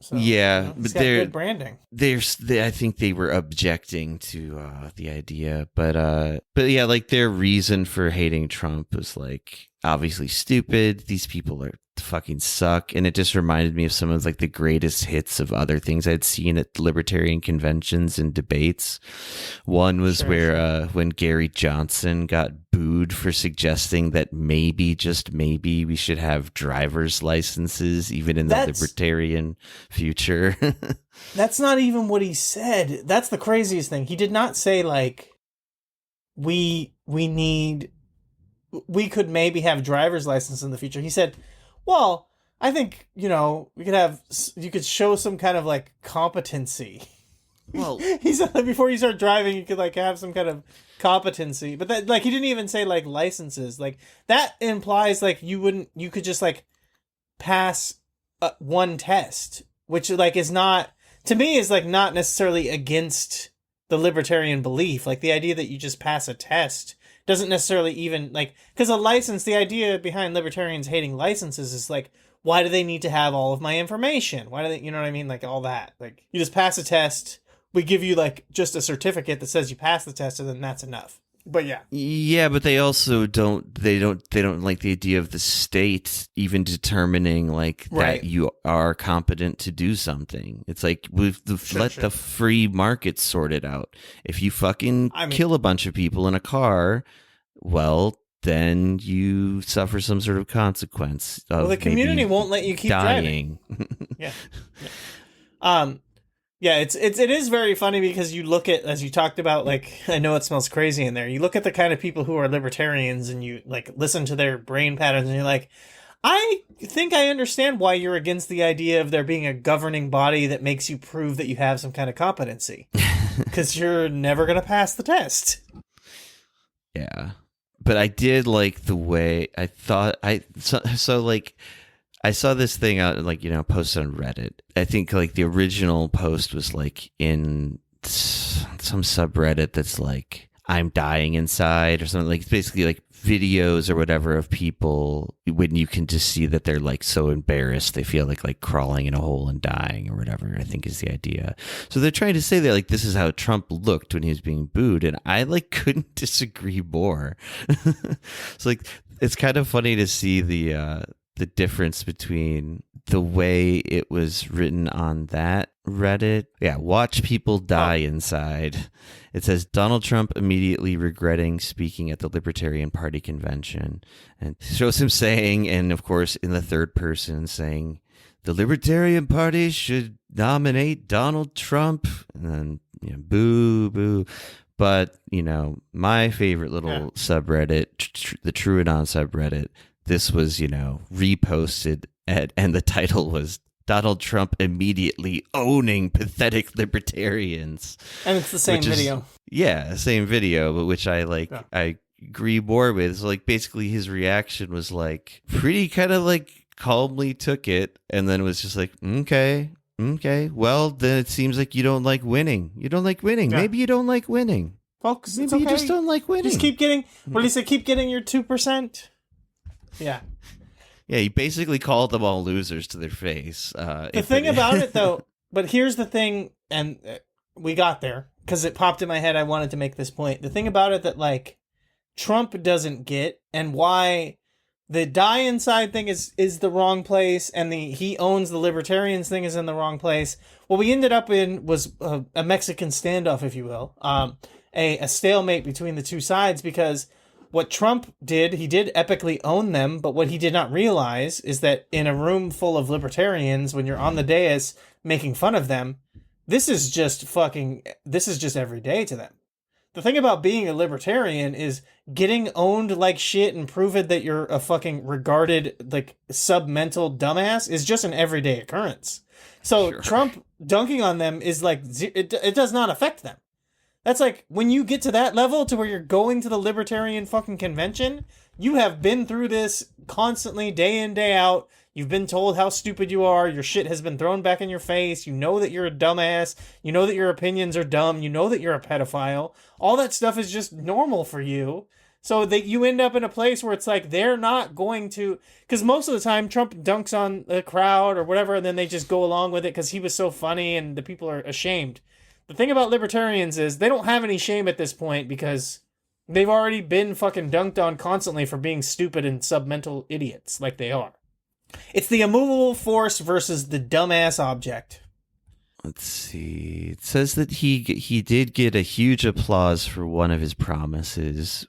So, yeah, he's but got good branding. I think they were objecting to the idea, but yeah, like their reason for hating Trump was like obviously stupid. These people are fucking suck, and it just reminded me of some of like the greatest hits of other things I'd seen at libertarian conventions and debates. One was when Gary Johnson got booed for suggesting that maybe, just maybe, we should have driver's licenses even in the libertarian future. That's not even what he said. That's the craziest thing. He did not say like we could maybe have driver's license in the future. He said, well, I think, you could show some kind of like competency. Well, he said like, before you start driving, you could like have some kind of competency, but that like he didn't even say like licenses. Like that implies like you could just like pass one test, which like is not, to me, is like not necessarily against the libertarian belief. Like the idea that you just pass a test doesn't necessarily even like, because a license, the idea behind libertarians hating licenses is like, why do they need to have all of my information? Why do they, you know what I mean? Like all that, like you just pass a test. We give you like just a certificate that says you passed the test, and then that's enough. But yeah, but they also don't like the idea of the state even determining like that you are competent to do something. It's like let the free market sort it out. If you fucking kill a bunch of people in a car, well, then you suffer some sort of consequence. Well, the community won't let you keep dying. Yeah. Yeah, it is very funny because you look at, as you talked about, like, I know it smells crazy in there. You look at the kind of people who are libertarians and you like listen to their brain patterns and you're like, I think I understand why you're against the idea of there being a governing body that makes you prove that you have some kind of competency. Because you're never going to pass the test. Yeah. But I did like the way I thought so like I saw this thing out like, posted on Reddit. I think like the original post was like in some subreddit that's like I'm dying inside or something, like it's basically like videos or whatever of people when you can just see that they're like so embarrassed they feel like crawling in a hole and dying or whatever, I think is the idea. So they're trying to say that like this is how Trump looked when he was being booed, and I like couldn't disagree more. So like it's kind of funny to see the difference between the way it was written on that Reddit. Yeah, watch people die inside. It says Donald Trump immediately regretting speaking at the Libertarian Party convention, and shows him saying, and of course in the third person saying, the Libertarian Party should nominate Donald Trump, and then boo boo. But my favorite little subreddit, the TrueAnon subreddit, this was, reposted and the title was Donald Trump immediately owning pathetic libertarians. And it's the same video. Yeah, same video, but which I like, I agree more with. So like basically his reaction was like pretty kind of like calmly took it and then was just like, okay, well, then it seems like you don't like winning. You don't like winning. Yeah. Maybe you don't like winning. Folks, maybe you just don't like winning. Just keep getting, what do you say, keep getting your 2%. Yeah. Yeah, he basically called them all losers to their face. The thing about it, though, but here's the thing, and we got there, because it popped in my head, I wanted to make this point. The thing about it that, like, Trump doesn't get, and why the die inside thing is the wrong place, and the he owns the libertarians thing is in the wrong place. What we ended up in was a Mexican standoff, if you will, a stalemate between the two sides, because what Trump did, he did epically own them, but what he did not realize is that in a room full of libertarians, when you're on the dais making fun of them, this is just every day to them. The thing about being a libertarian is getting owned like shit and proving that you're a fucking regarded, like, submental dumbass is just an everyday occurrence. So Sure. Trump dunking on them is like, it does not affect them. That's like, when you get to that level to where you're going to the libertarian fucking convention, you have been through this constantly, day in, day out. You've been told how stupid you are. Your shit has been thrown back in your face. You know that you're a dumbass. You know that your opinions are dumb. You know that you're a pedophile. All that stuff is just normal for you. So that you end up in a place where it's like they're not going to... Because most of the time, Trump dunks on the crowd or whatever, and then they just go along with it because he was so funny and the people are ashamed. The thing about libertarians is they don't have any shame at this point because they've already been fucking dunked on constantly for being stupid and submental idiots like they are. It's the immovable force versus the dumbass object. Let's see. It says that he did get a huge applause for one of his promises,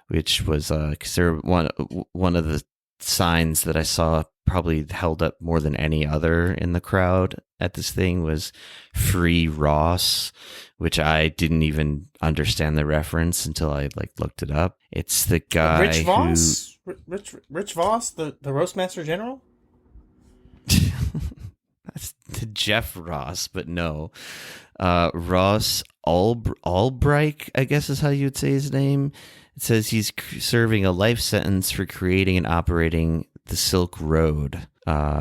which was one of the signs that I saw probably held up more than any other in the crowd at this thing was "Free Ross," which I didn't even understand the reference until I looked it up. It's the guy Rich Voss? Rich Voss, the Roastmaster General? That's Jeff Ross, but no. Ross Ulbricht, I guess is how you would say his name. It says he's serving a life sentence for creating and operating the Silk Road,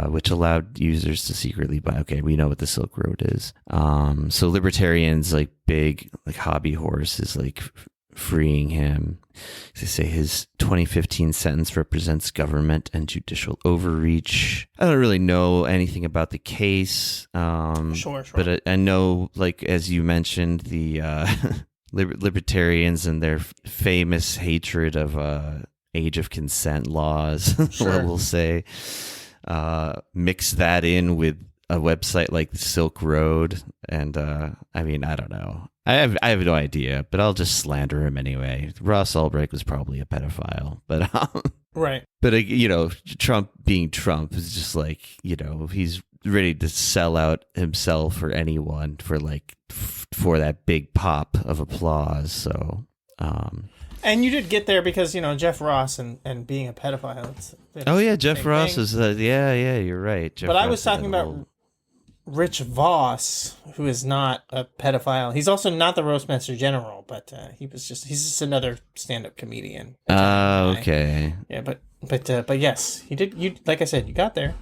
which allowed users to secretly buy. Okay, we know what the Silk Road is. So libertarians, big hobby horse, is freeing him. They say his 2015 sentence represents government and judicial overreach. I don't really know anything about the case. Sure. But I know, as you mentioned, the libertarians and their famous hatred of age of consent laws, Sure. we'll say, mix that in with a website like Silk Road. And I don't know. I have no idea, but I'll just slander him anyway. Ross Ulbricht was probably a pedophile, but Right. But Trump being Trump is just he's ready to sell out himself or anyone for that big pop of applause. So, and you did get there because Jeff Ross and being a pedophile. Jeff Ross is you're right. Jeff but I Ross was talking about Rich Voss, who is not a pedophile. He's also not the Roastmaster General, but he's just another stand-up comedian. Okay. Yeah, but yes, he did. You, like I said, you got there.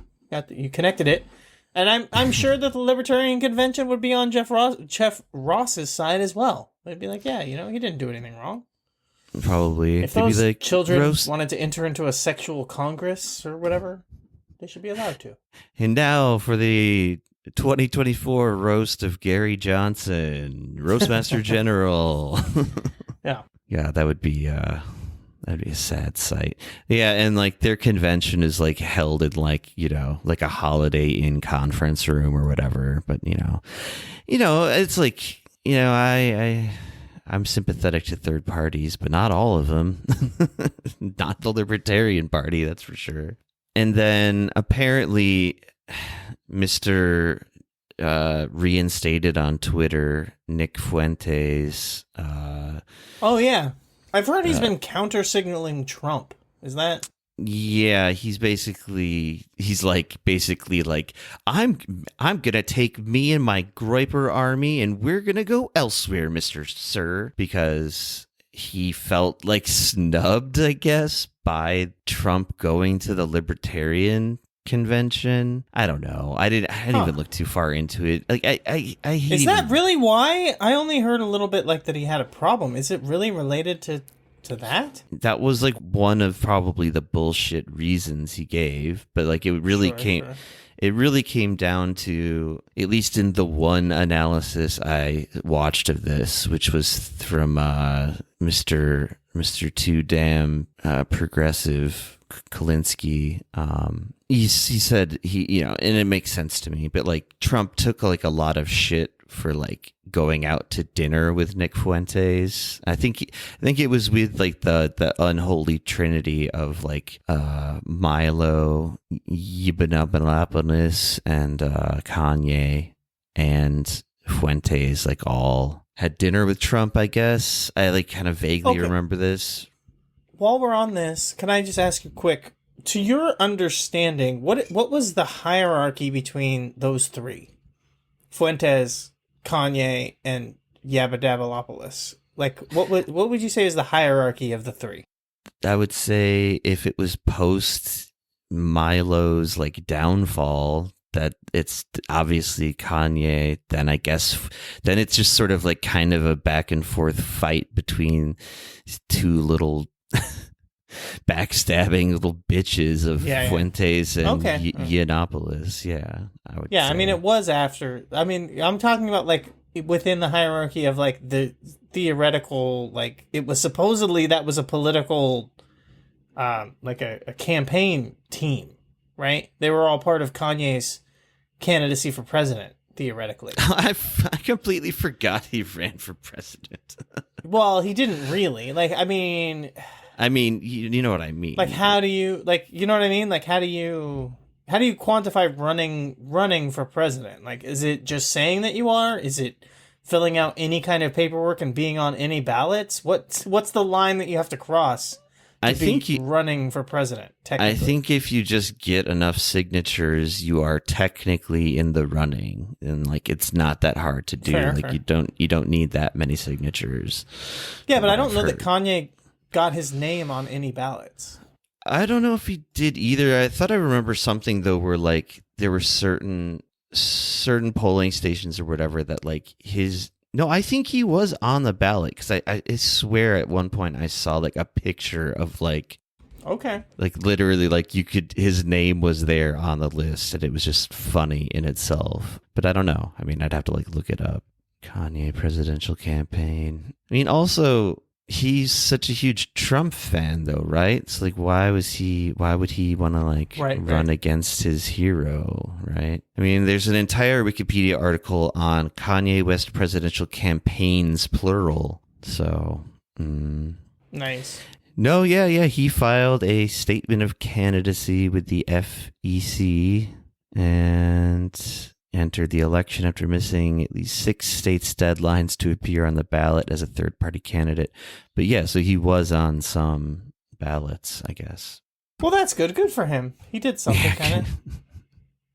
You connected it, and I'm sure that the Libertarian Convention would be on Jeff Ross's side as well. They'd be like, yeah, he didn't do anything wrong. Probably. If those children wanted to enter into a sexual congress or whatever, they should be allowed to. And now for the 2024 roast of Gary Johnson, Roastmaster General. Yeah, that would be a sad sight. Yeah, and their convention is held in a Holiday Inn conference room or whatever. But it's I'm sympathetic to third parties, but not all of them. Not the Libertarian Party, that's for sure. And then apparently, Mr. Reinstated on Twitter, Nick Fuentes. Oh yeah, I've heard he's been counter-signaling Trump. Is that? Yeah, he's basically I'm gonna take me and my Groiper army and we're gonna go elsewhere, Mr. Sir, because he felt snubbed, I guess, by Trump going to the Libertarian Convention. I don't know. I didn't even look too far into it. I hate. Is that really why? I only heard a little bit that he had a problem. Is it really related to that? That was one of probably the bullshit reasons he gave, but it really came. It really came down to, at least in the one analysis I watched of this, which was from Mr. Too Damn Progressive Kalinsky. He said and it makes sense to me, but Trump took a lot of shit for going out to dinner with Nick Fuentes. I think it was with the unholy trinity of Milo Yiannopoulos and Kanye and Fuentes all had dinner with Trump, I guess. I kind of vaguely remember this. While we're on this, can I just ask you quick? to your understanding, what was the hierarchy between those three? Fuentes, Kanye, and Yabba-Dabba-Lopoulos. Like, what would you say is the hierarchy of the three? I would say if it was post Milo's like downfall, that it's obviously Kanye, then I guess then it's just sort of like kind of a back and forth fight between two little backstabbing little bitches of Fuentes and Yiannopoulos. Yeah, I would say. I mean, it was after. I mean, I'm talking about like within the hierarchy of like the theoretical, like it was supposedly that was a political, like a campaign team, right? They were all part of Kanye's candidacy for president, theoretically. I completely forgot he ran for president. Well, he didn't really. Like, I mean, you know what I mean. Like, how do you, like, you know what I mean? Like, how do you quantify running for president? Like, is it just saying that you are? Is it filling out any kind of paperwork and being on any ballots? What's the line that you have to cross? I think running for president. Technically, I think if you just get enough signatures, you are technically in the running, and like it's not that hard to do. Fair. You don't need that many signatures. Yeah, but I don't know that Kanye got his name on any ballots. I don't know if he did either. I thought I remember something though, where like there were certain polling stations or whatever that like his. No, I think he was on the ballot because I swear at one point I saw like a picture of like, okay, like literally like his name was there on the list and it was just funny in itself. But I don't know. I mean, I'd have to like look it up. Kanye presidential campaign. I mean, also he's such a huge Trump fan though, right? So like, why would he want to like run against his hero, right? I mean, there's an entire Wikipedia article on Kanye West presidential campaigns, plural. So, nice. No, yeah. He filed a statement of candidacy with the FEC and entered the election after missing at least 6 states' deadlines to appear on the ballot as a third-party candidate. But yeah, so he was on some ballots, I guess. Well, that's good. Good for him. He did something kind of.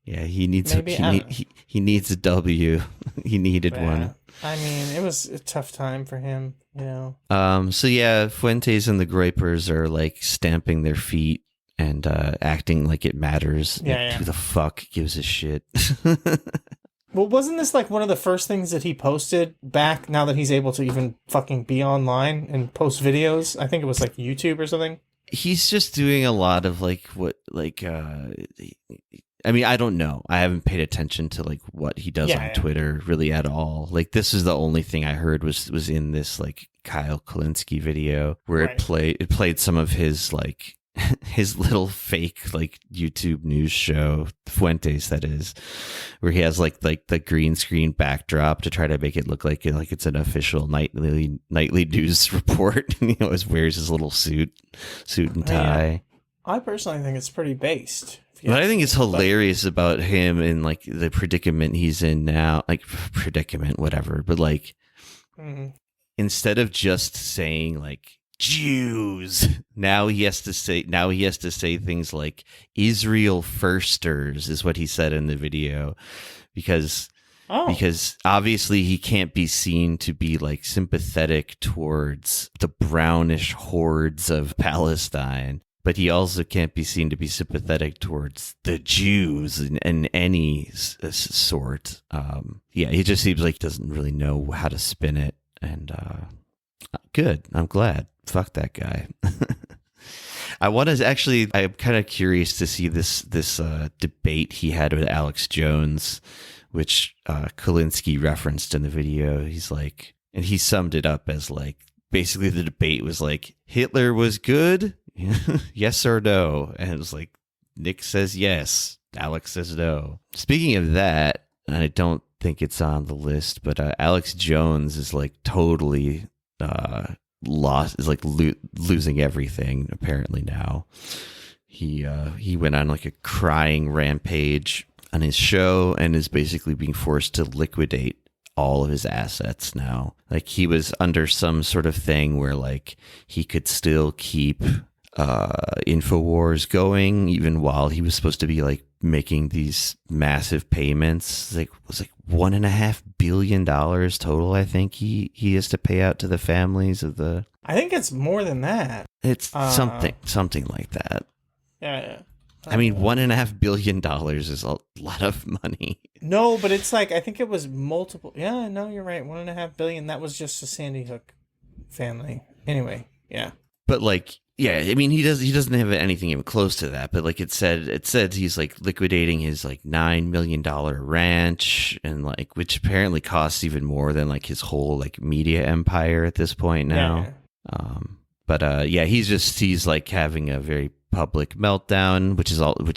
Yeah, he needs he needs a W. He needed one. I mean, it was a tough time for him, you know. So yeah, Fuentes and the Grapers are like stamping their feet and acting like it matters. Yeah. Who the fuck gives a shit? Well, wasn't this like one of the first things that he posted back now that he's able to even fucking be online and post videos? I think it was like YouTube or something. He's just doing a lot of like I mean, I don't know. I haven't paid attention to like what he does on Twitter really at all. Like this is the only thing I heard was in this like Kyle Kulinski video where it played some of his like his little fake like YouTube news show, Fuentes that is, where he has like the green screen backdrop to try to make it look like it's an official nightly news report. And he always wears his little suit and tie. I personally think it's pretty based. But I think it's hilarious about him and like the predicament he's in now, like predicament, whatever. But like, instead of just saying like Jews, now he has to say things like Israel firsters is what he said in the video, because obviously he can't be seen to be like sympathetic towards the brownish hordes of Palestine. But he also can't be seen to be sympathetic towards the Jews in any sort. He just seems like he doesn't really know how to spin it. And good. I'm glad. Fuck that guy. I'm kind of curious to see this debate he had with Alex Jones, which Kulinski referenced in the video. He's like, and he summed it up as like, basically the debate was like, Hitler was good? Yes or no? And it was like, Nick says yes, Alex says no. Speaking of that, and I don't think it's on the list, but Alex Jones is like totally lost, is like losing everything apparently now. He went on like a crying rampage on his show and is basically being forced to liquidate all of his assets now. Like he was under some sort of thing where like he could still keep InfoWars going, even while he was supposed to be like making these massive payments. It was like $1.5 billion total. I think he has to pay out to the families of the. I think it's more than that. It's something like that. Yeah. I mean, $1.5 billion is a lot of money. No, but it's like, I think it was multiple. Yeah, no, you're right. $1.5 billion. That was just the Sandy Hook family. Anyway, yeah. But like, yeah, I mean, he doesn't have anything even close to that. But like it said he's like liquidating his like $9 million ranch, and like, which apparently costs even more than like his whole like media empire at this point now. Yeah. He's like having a very public meltdown, which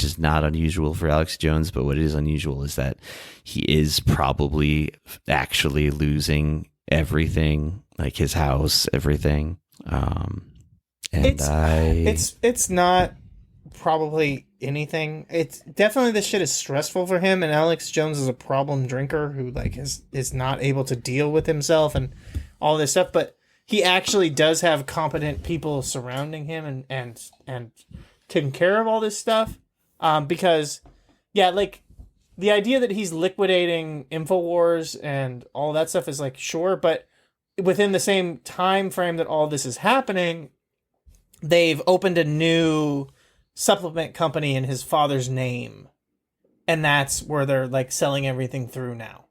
is not unusual for Alex Jones. But what is unusual is that he is probably actually losing everything, like his house, everything. It's not probably anything. It's definitely, this shit is stressful for him, and Alex Jones is a problem drinker who like is not able to deal with himself and all this stuff. But he actually does have competent people surrounding him and taking care of all this stuff. Because yeah, like the idea that he's liquidating InfoWars and all that stuff is like, sure, but within the same time frame that all this is happening, they've opened a new supplement company in his father's name, and that's where they're like selling everything through now.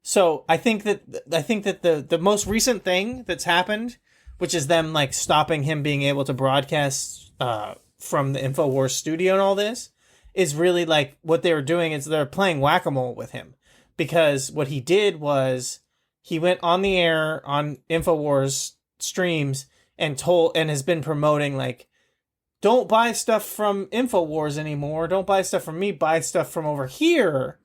So I think that the most recent thing that's happened, which is them like stopping him being able to broadcast from the InfoWars studio and all this, is really like what they were doing is they're playing whack-a-mole with him, because what he did was he went on the air on InfoWars streams and has been promoting like, don't buy stuff from InfoWars anymore. Don't buy stuff from me. Buy stuff from over here,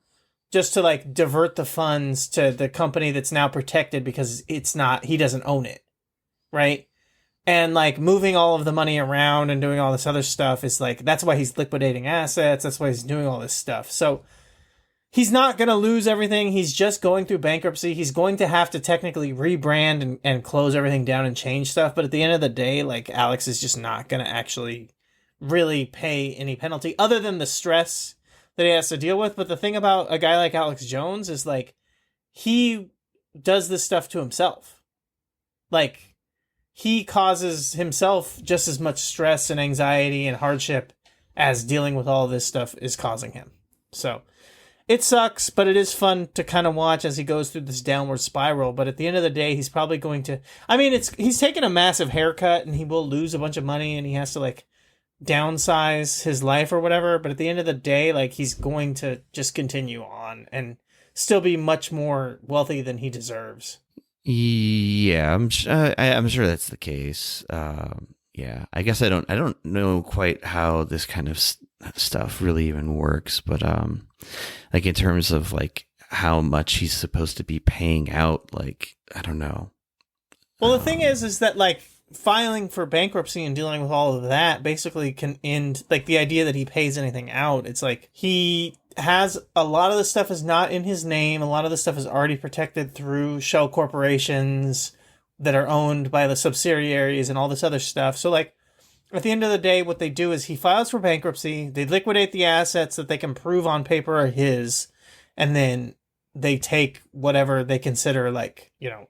just to like divert the funds to the company that's now protected because he doesn't own it. Right. And like moving all of the money around and doing all this other stuff is like, that's why he's liquidating assets. That's why he's doing all this stuff. So he's not going to lose everything. He's just going through bankruptcy. He's going to have to technically rebrand and close everything down and change stuff. But at the end of the day, like, Alex is just not going to actually really pay any penalty other than the stress that he has to deal with. But the thing about a guy like Alex Jones is like, he does this stuff to himself. Like, he causes himself just as much stress and anxiety and hardship as dealing with all this stuff is causing him. So it sucks, but it is fun to kind of watch as he goes through this downward spiral. But at the end of the day, he's probably going to, I mean, he's taken a massive haircut and he will lose a bunch of money and he has to like downsize his life or whatever. But at the end of the day, like, he's going to just continue on and still be much more wealthy than he deserves. Yeah, I'm sure that's the case. Yeah, I guess I don't know quite how this kind of stuff really even works, but like in terms of like how much he's supposed to be paying out, like, I don't know. Well, the thing is that like filing for bankruptcy and dealing with all of that basically can end, like, the idea that he pays anything out. It's like he has a lot of the stuff is not in his name. A lot of the stuff is already protected through shell corporations that are owned by the subsidiaries and all this other stuff. So like at the end of the day, what they do is he files for bankruptcy. They liquidate the assets that they can prove on paper are his. And then they take whatever they consider like, you know,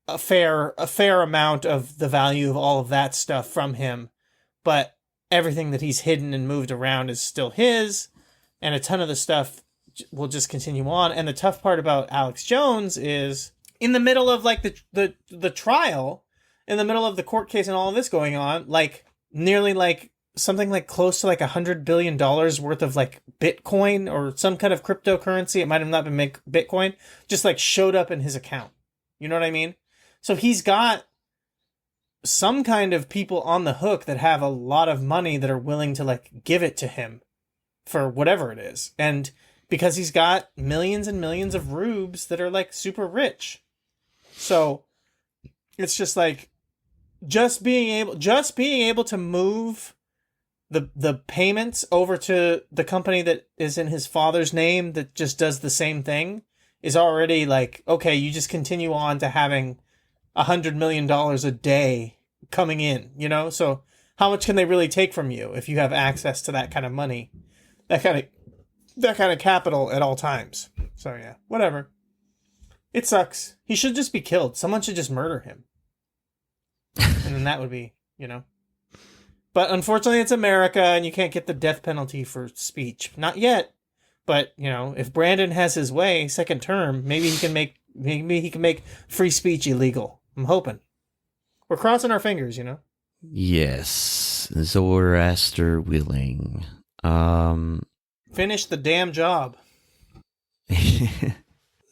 a fair amount of the value of all of that stuff from him. But everything that he's hidden and moved around is still his. And a ton of the stuff will just continue on. And the tough part about Alex Jones is in the middle of like the trial, in the middle of the court case and all of this going on, like nearly like something like close to like $100 billion worth of like Bitcoin or some kind of cryptocurrency. It might have not been Bitcoin, just like showed up in his account. You know what I mean? So he's got some kind of people on the hook that have a lot of money that are willing to like give it to him for whatever it is. And because he's got millions and millions of rubes that are like super rich. So it's just like just being able to move the payments over to the company that is in his father's name that just does the same thing is already like, okay, you just continue on to having $100 million a day coming in, you know? So how much can they really take from you if you have access to that kind of money, that kind of capital at all times? So yeah, whatever. It sucks. He should just be killed. Someone should just murder him. And then that would be, But unfortunately, it's America, and you can't get the death penalty for speech. Not yet. But, if Brandon has his way, second term, maybe he can make free speech illegal. I'm hoping. We're crossing our fingers, Yes. Zoroaster willing. Finish the damn job.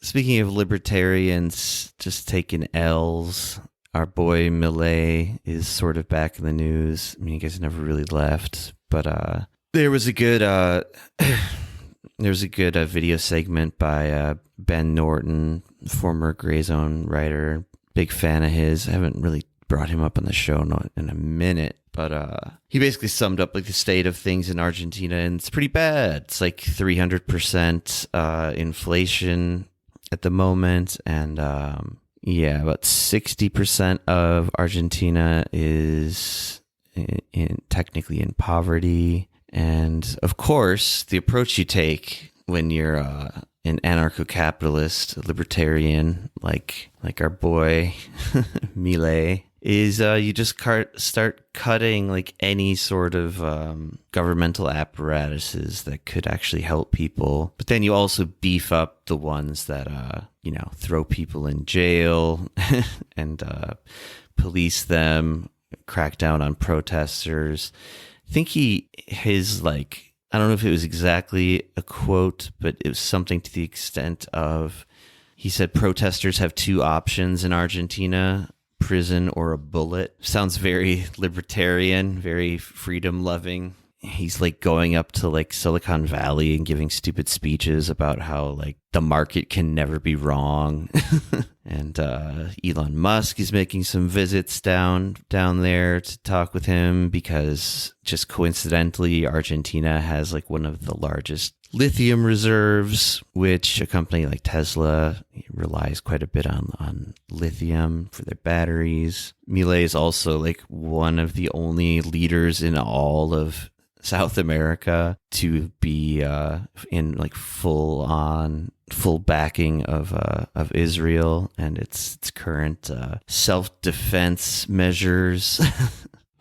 Speaking of libertarians just taking L's, our boy Millet is sort of back in the news. I mean, you guys never really left, but there was a good video segment by Ben Norton, former Gray Zone writer. Big fan of his. I haven't really brought him up on the show in a minute, but he basically summed up like the state of things in Argentina, and it's pretty bad. It's like 300% inflation at the moment, and about 60% of Argentina is technically in poverty. And of course, the approach you take when you're an anarcho-capitalist libertarian like our boy Millet is you just start cutting like any sort of governmental apparatuses that could actually help people. But then you also beef up the ones that throw people in jail and police them, crack down on protesters. I think I don't know if it was exactly a quote, but it was something to the extent of, he said protesters have two options in Argentina: prison or a bullet. Sounds very libertarian, very freedom loving. He's like going up to like Silicon Valley and giving stupid speeches about how like the market can never be wrong. And Elon Musk is making some visits down there to talk with him because just coincidentally Argentina has like one of the largest lithium reserves, which a company like Tesla relies quite a bit on lithium for their batteries. Milei is also like one of the only leaders in all of South America to be in like full backing of Israel and its current self-defense measures.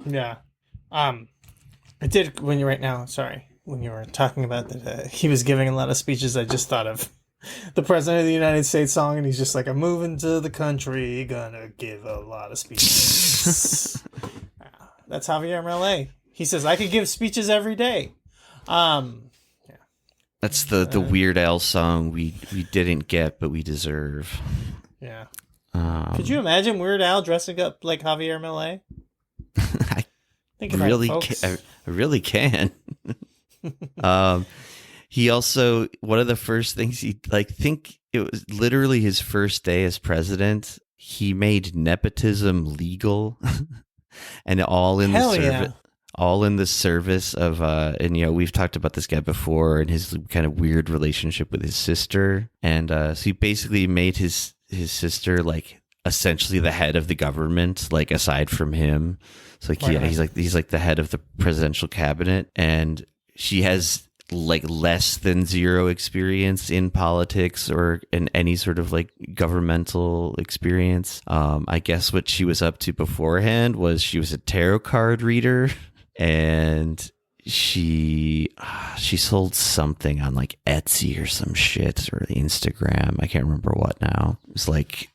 Yeah. I did when you were talking about that he was giving a lot of speeches, I just thought of the President of the United States song, and he's just like, I'm moving to the country, gonna give a lot of speeches. That's Javier Milei. He says, I could give speeches every day. Yeah. That's the Weird Al song we didn't get, but we deserve. Yeah. Could you imagine Weird Al dressing up like Javier Milei? I really can. He also, one of the first things think it was literally his first day as president, he made nepotism legal. And all in the service of and we've talked about this guy before and his kind of weird relationship with his sister, and so he basically made his sister like essentially the head of the government, like aside from him. So like he's like the head of the presidential cabinet, and she has like less than zero experience in politics or in any sort of like governmental experience. I guess what she was up to beforehand was she was a tarot card reader, and she sold something on like Etsy or some shit, or Instagram. I can't remember what now. It was like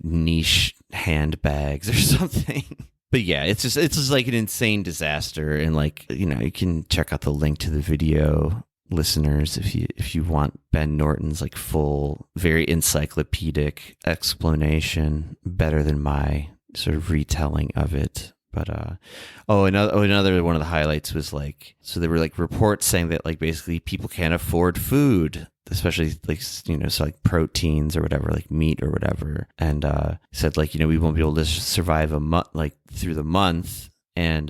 niche handbags or something. But yeah, it's just like an insane disaster, and like, you can check out the link to the video, listeners, if you want Ben Norton's like full, very encyclopedic explanation, better than my sort of retelling of it. But another one of the highlights was like, so there were like reports saying that like basically people can't afford food, especially like, so like proteins or whatever, like meat or whatever, and said like, we won't be able to survive a month, like through the month. And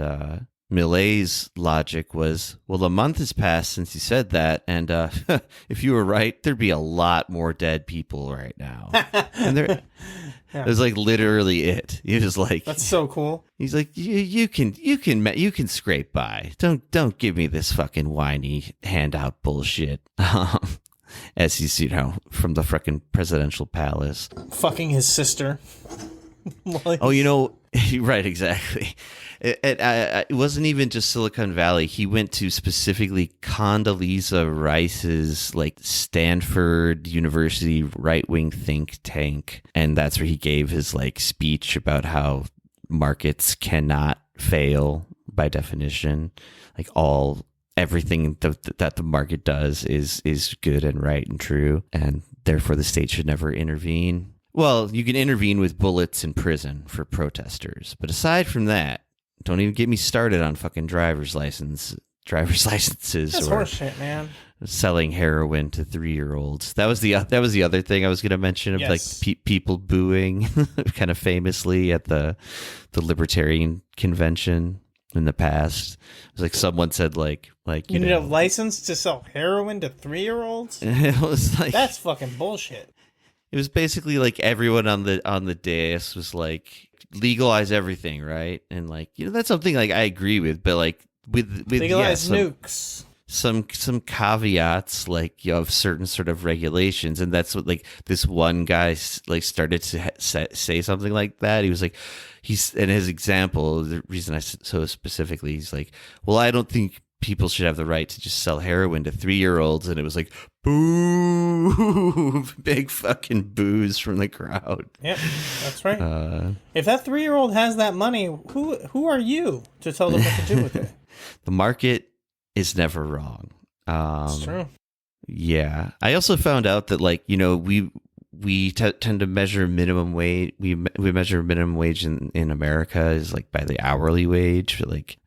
Milei's logic was, well, a month has passed since you said that, and if you were right, there'd be a lot more dead people right now. Yeah. It was like literally it. He was like, That's so cool. he's like, you can scrape by. Don't give me this fucking whiny handout bullshit. As he's, from the fucking presidential palace. Fucking his sister. Oh, right, exactly. It wasn't even just Silicon Valley. He went to specifically Condoleezza Rice's Stanford University right-wing think tank, and that's where he gave his speech about how markets cannot fail by definition. Everything that the market does is good and right and true, and therefore the state should never intervene. Well, you can intervene with bullets in prison for protesters, but aside from that, don't even get me started on fucking driver's licenses. That's or horseshit, man. selling heroin to 3-year-olds. That was the other thing I was going to mention of Yes. people booing, kind of famously at the libertarian convention in the past. It was someone said You need a license to sell heroin to 3-year-olds? it was That's fucking bullshit. it was basically everyone on the dais was legalize everything, right? And that's something I agree with, but with Legalize nukes. some caveats of certain sort of regulations, and that's what this one guy started to say something like that. He was he's in his example, the reason I said so specifically, he's well, I don't think people should have the right to just sell heroin to 3-year-olds, and it was boo, big fucking boos from the crowd. Yep, that's right. If that 3-year-old has that money, who are you to tell them what to do with it? The market is never wrong. It's true. Yeah, I also found out that we tend to measure minimum wage. We measure minimum wage in America is by the hourly wage. But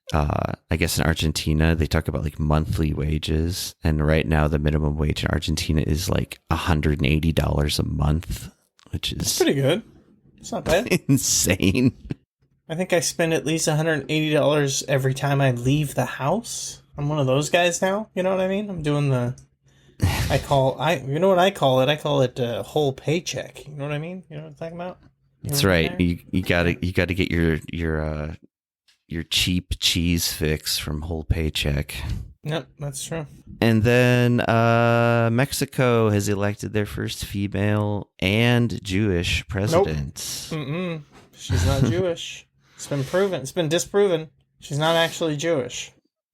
I guess in Argentina they talk about monthly wages, and right now the minimum wage in Argentina is $180 a month, which is Pretty good. It's not bad. insane. I think I spend at least $180 every time I leave the house. I'm one of those guys now. You know what I mean? I'm doing you know what I call it? I call it a whole paycheck. You know what I mean? You know what I'm talking about? That's right. You gotta get your cheap cheese fix from Whole Paycheck. Yep, that's true. And then Mexico has elected their first female and Jewish president. Mm-mm. She's not Jewish. It's been proven. It's been disproven. She's not actually Jewish.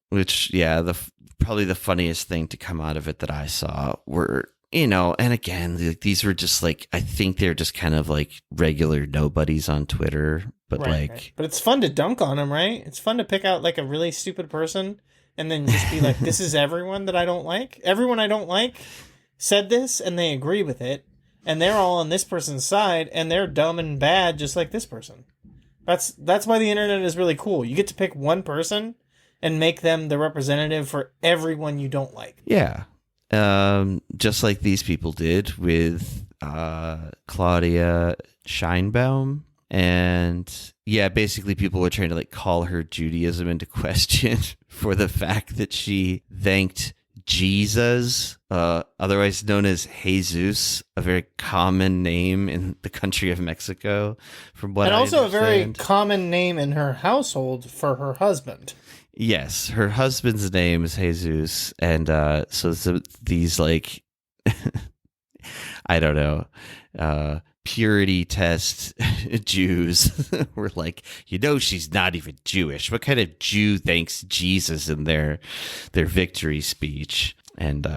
Which, yeah, probably the funniest thing to come out of it that I saw were, and again, these were just I think they're just kind of regular nobodies on Twitter, but Right. But it's fun to dunk on them, right? It's fun to pick out a really stupid person and then just be this is everyone that I don't like. Everyone I don't like said this and they agree with it, and they're all on this person's side, and they're dumb and bad just like this person. That's why the internet is really cool. You get to pick one person and make them the representative for everyone you don't like. Yeah. Just like these people did with Claudia Scheinbaum. And yeah, basically people were trying to call her Judaism into question for the fact that she thanked Jesus, otherwise known as Jesus, a very common name in the country of Mexico, from what and I also understand. a very common name in her household for her husband. Yes, her husband's name is Jesus, and so these I don't know, purity test Jews were she's not even Jewish. What kind of Jew thanks Jesus in their victory speech? And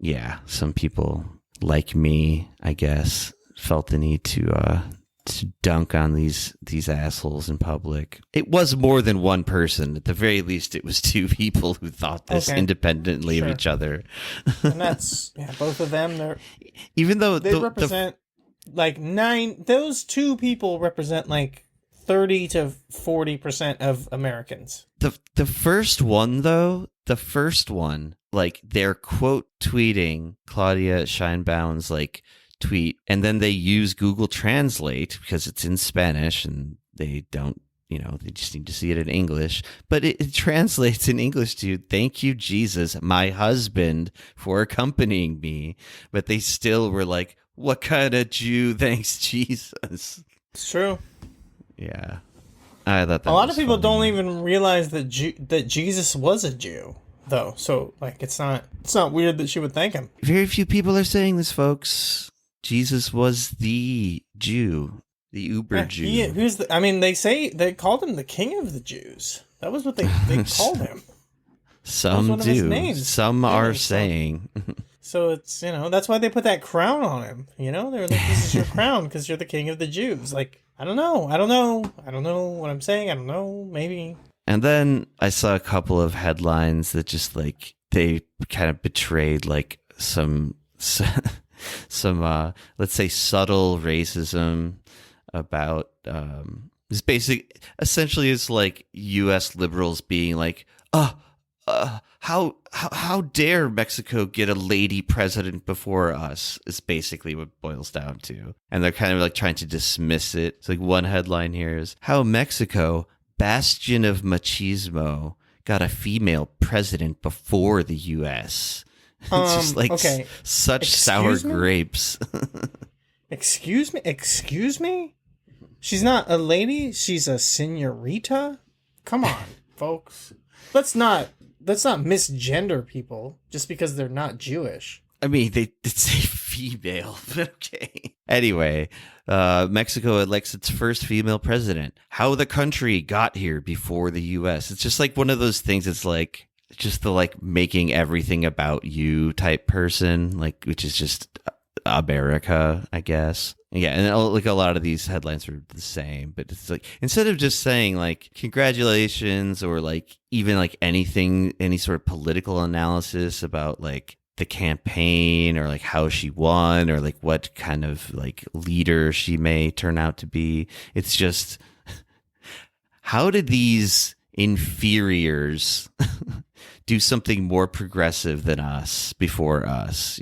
yeah, some people like me, I guess, felt the need to dunk on these assholes in public. It was more than one person. At the very least, it was 2 people who thought this independently of each other. And that's both of them. Even though they represent those 2 people represent 30 to 40% of Americans. The first one, they're quote tweeting Claudia Scheinbaum's tweet, and then they use Google Translate because it's in Spanish and they don't, they just need to see it in English, but it translates in English to "Thank you, Jesus, my husband, for accompanying me." But they still were What kind of Jew thanks Jesus? It's true. Yeah. I thought that A lot of was people funny. don't even realize that that Jesus was a Jew, though. So, like, it's not weird that she would thank him. Very few people are saying this, folks. Jesus was the Jew, the Uber Jew. They called him the King of the Jews. That was what they called him. Some one of his do. names. Some Yeah, are so- saying. So it's, that's why they put that crown on him. They were like, this is your crown because you're the King of the Jews. Like, I don't know what I'm saying. I don't know. Maybe. And then I saw a couple of headlines that just like they kind of betrayed like some let's say subtle racism about it's essentially it's like US liberals being like, how dare Mexico get a lady president before us is basically what it boils down to. And they're kind of like trying to dismiss it. It's like one headline here is how Mexico, bastion of machismo, got a female president before the US. It's just like okay. such sour Excuse me? grapes. Excuse me? She's not a lady, she's a senorita? Come on, folks. Let's not misgender people just because they're not Jewish. I mean, they did say female, but okay. Anyway, Mexico elects its first female president. How the country got here before the U.S. It's just like one of those things. It's like just the like making everything about you type person, like which is just America, I guess. Yeah, and like a lot of these headlines are the same, but it's like instead of just saying like congratulations or like even like anything, any sort of political analysis about like the campaign or like how she won or like what kind of like leader she may turn out to be, it's just how did these inferiors do something more progressive than us before us,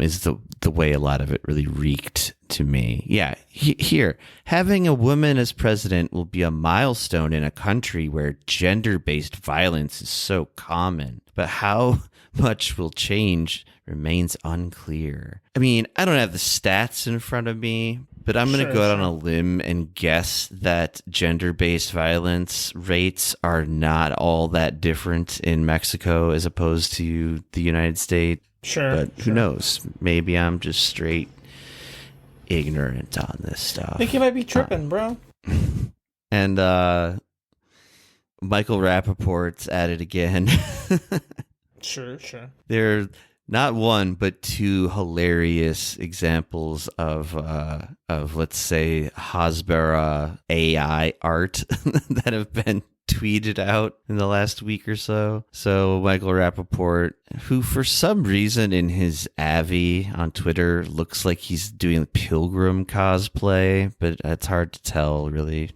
is the way a lot of it really reeked to me. Yeah, here, having a woman as president will be a milestone in a country where gender-based violence is so common. But how much will change remains unclear. I mean, I don't have the stats in front of me, but I'm going to go out on a limb and guess that gender-based violence rates are not all that different in Mexico as opposed to the United States. Sure. But who knows? Maybe I'm just straight ignorant on this stuff. I think you might be tripping, bro. And Michael Rappaport's at it again. Sure. There are not one, but two hilarious examples of let's say, Hasbara AI art that have been tweeted out in the last week or so. So Michael Rappaport, who for some reason in his Avi on Twitter looks like he's doing Pilgrim cosplay, but it's hard to tell really.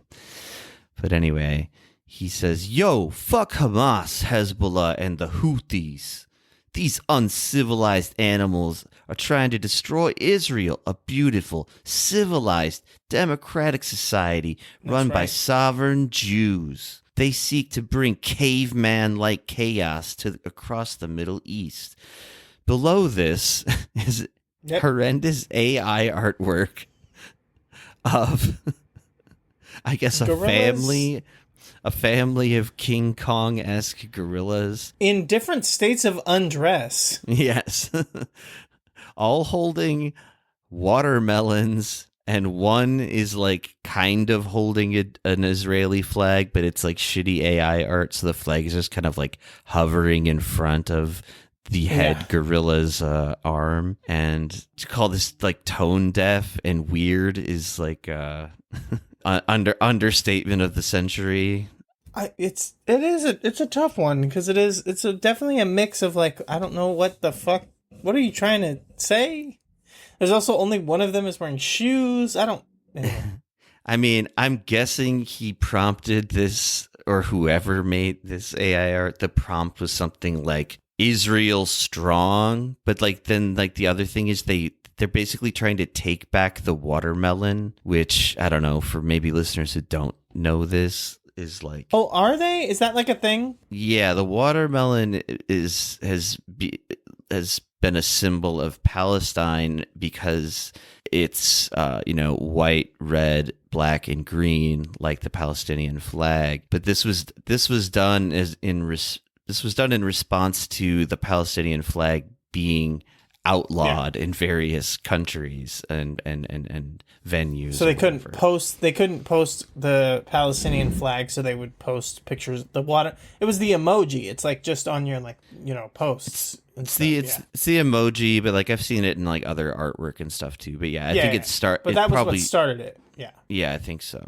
But anyway, he says, "Yo, fuck Hamas, Hezbollah, and the Houthis. These uncivilized animals are trying to destroy Israel, a beautiful, civilized, democratic society run by sovereign Jews. They seek to bring caveman-like chaos across the Middle East." Below this is horrendous AI artwork of, I guess, a family of King Kong-esque gorillas. In different states of undress. Yes. All holding watermelons, and one is like kind of holding an Israeli flag, but it's like shitty AI art, so the flag is just kind of like hovering in front of the head gorilla's arm. And to call this like tone deaf and weird is like understatement of the century. It's a tough one because it's definitely a mix of like, I don't know what the fuck. What are you trying to say? There's also only one of them is wearing shoes. I don't. I mean, I'm guessing he prompted this, or whoever made this AI art. The prompt was something like Israel strong, but like then like the other thing is they're basically trying to take back the watermelon, which I don't know, for maybe listeners who don't know this, is like, Oh, are they? Is that like a thing? yeah, the watermelon has been a symbol of Palestine because it's white, red, black, and green, like the Palestinian flag. But this was done in response to the Palestinian flag being outlawed in various countries and venues. So they couldn't post the Palestinian flag, so they would post pictures. The water, it was the emoji. It's like just on your posts. It's the emoji, but like I've seen it in like other artwork and stuff too. But yeah, I think it started. But that was what started it. Yeah. Yeah, I think so.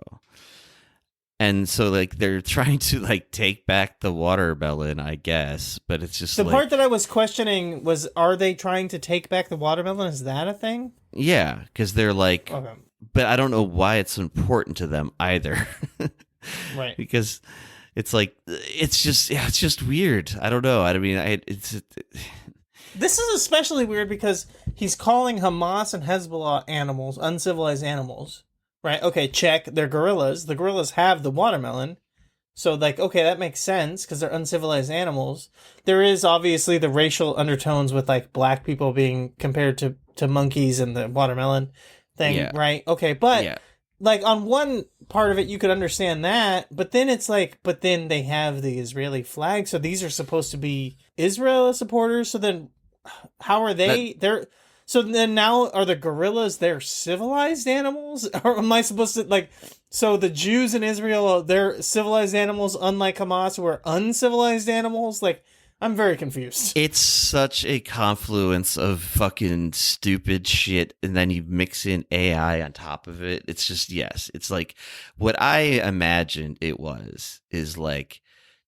And so like they're trying to like take back the watermelon, I guess, but it's just the part that I was questioning was, are they trying to take back the watermelon? Is that a thing? Yeah, because they're like, okay. But I don't know why it's important to them either. Right. Because it's like, it's just weird. I don't know. I mean, This is especially weird because he's calling Hamas and Hezbollah animals, uncivilized animals. Right, okay, check. They're gorillas. The gorillas have the watermelon. So, like, okay, that makes sense because they're uncivilized animals. There is obviously the racial undertones with, like, black people being compared to monkeys and the watermelon thing, right? Okay, but, like, on one part of it, you could understand that. But then it's like, but then they have the Israeli flag. So these are supposed to be Israel supporters. So then how are they? So then now are the gorillas, they're civilized animals? Or am I supposed to, like, so the Jews in Israel, they're civilized animals, unlike Hamas, who are uncivilized animals? Like, I'm very confused. It's such a confluence of fucking stupid shit, and then you mix in AI on top of it. It's just, it's like, what I imagined it is like,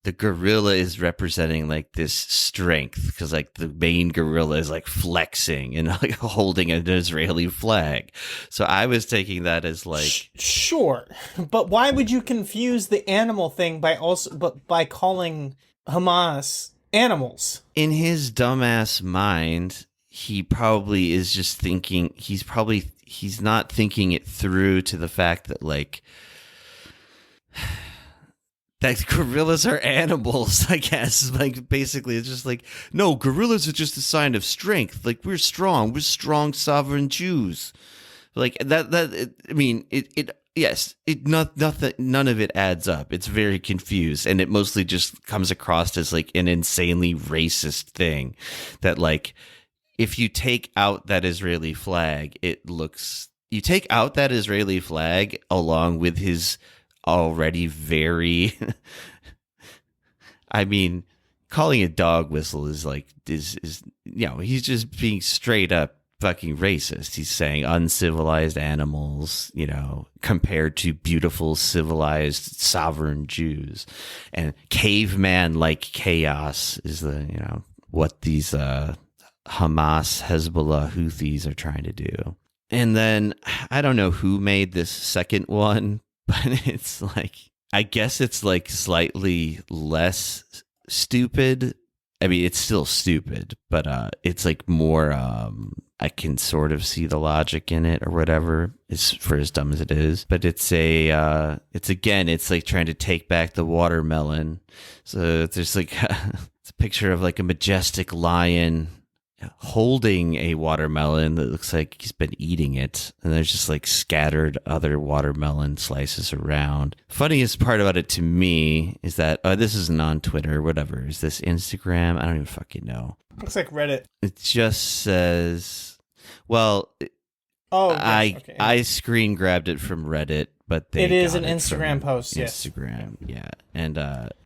the gorilla is representing like this strength because like the main gorilla is like flexing and like holding an Israeli flag. So I was taking that as like sure, but why would you confuse the animal thing by calling Hamas animals? In his dumbass mind, he probably is just thinking he's not thinking it through to the fact that like that gorillas are animals, I guess. Like, basically, it's just like, no, gorillas are just a sign of strength. Like, we're strong, sovereign Jews. Like, none of it adds up. It's very confused, and it mostly just comes across as, like, an insanely racist thing that, like, if you take out that Israeli flag, you take out that Israeli flag along with his already very I mean, calling a dog whistle is like is he's just being straight up fucking racist. He's saying uncivilized animals, compared to beautiful civilized sovereign Jews, and caveman like chaos is the what these Hamas, Hezbollah, Houthis are trying to do. And then I don't know who made this second one, but it's like, I guess it's like slightly less stupid. I mean, it's still stupid, but it's like more, I can sort of see the logic in it or whatever. It's for as dumb as it is, but it's like trying to take back the watermelon. So there's like, it's a picture of like a majestic lion holding a watermelon that looks like he's been eating it, and there's just like scattered other watermelon slices around. Funniest part about it to me is that this isn't on Twitter or whatever. Is this Instagram? I don't even fucking know. Looks like Reddit. It just says, well, I screen grabbed it from Reddit, but it is an Instagram post. Instagram, yeah. And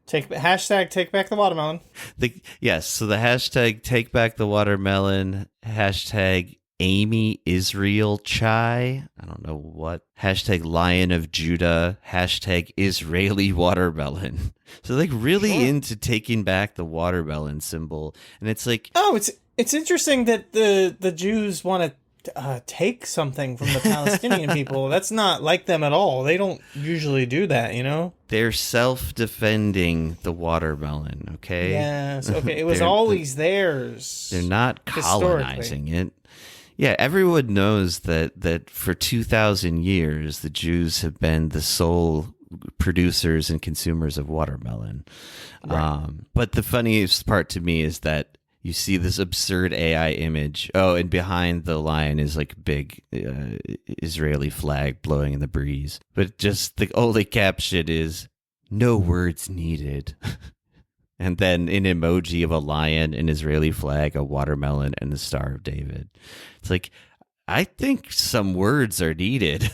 hashtag take back the watermelon. So the hashtag take back the watermelon, hashtag Amy Israel Chai, I don't know what, hashtag Lion of Judah, hashtag Israeli watermelon. So like really into taking back the watermelon symbol. And it's like, it's interesting that the Jews want to take something from the Palestinian people. That's not like them at all. They don't usually do that, They're self-defending the watermelon, okay? Yes, okay. It was always theirs. They're not colonizing it. Yeah, everyone knows that for 2,000 years, the Jews have been the sole producers and consumers of watermelon. Right. But the funniest part to me is that you see this absurd AI image. Oh, and behind the lion is like big Israeli flag blowing in the breeze. But just the only caption is, "No words needed." And then an emoji of a lion, an Israeli flag, a watermelon, and the Star of David. It's like, I think some words are needed.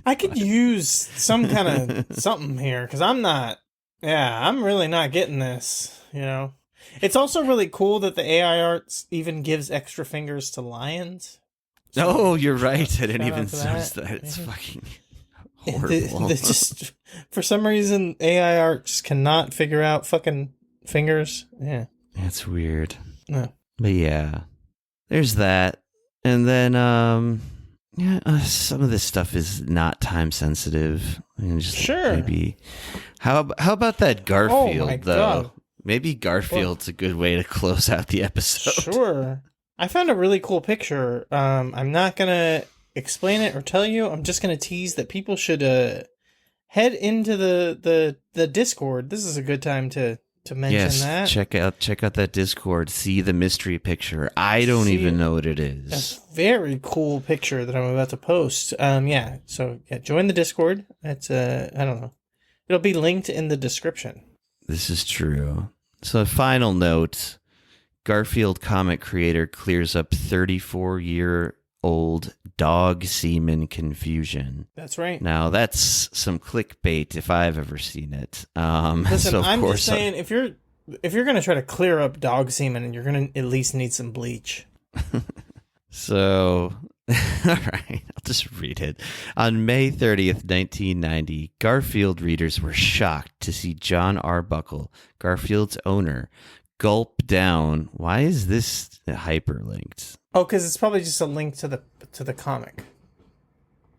I could use some kind of something here, because I'm really not getting this, you know? It's also really cool that the AI art even gives extra fingers to lions. Oh, you're right. I didn't even notice that. It's fucking horrible. horrible. Just, for some reason, AI art just cannot figure out fucking fingers. Yeah. That's weird. No. But yeah, there's that. And then, some of this stuff is not time sensitive. And just sure. Maybe. How about that Garfield, Oh my though? God. Maybe Garfield's a good way to close out the episode. Sure. I found a really cool picture. I'm not going to explain it or tell you. I'm just going to tease that people should head into the Discord. This is a good time to mention that. Check out that Discord. See the mystery picture. I don't even know what it is. That's a very cool picture that I'm about to post. So join the Discord. It's I don't know. It'll be linked in the description. This is true. So, a final note: Garfield comic creator clears up 34-year-old dog semen confusion. That's right. Now, that's some clickbait if I've ever seen it. Listen, so I'm just saying, if you're going to try to clear up dog semen, you're going to at least need some bleach. So, all right, I'll just read it. On May 30th, 1990, Garfield readers were shocked to see John Arbuckle, Garfield's owner, gulp down. Why is this hyperlinked? Oh, because it's probably just a link to the comic.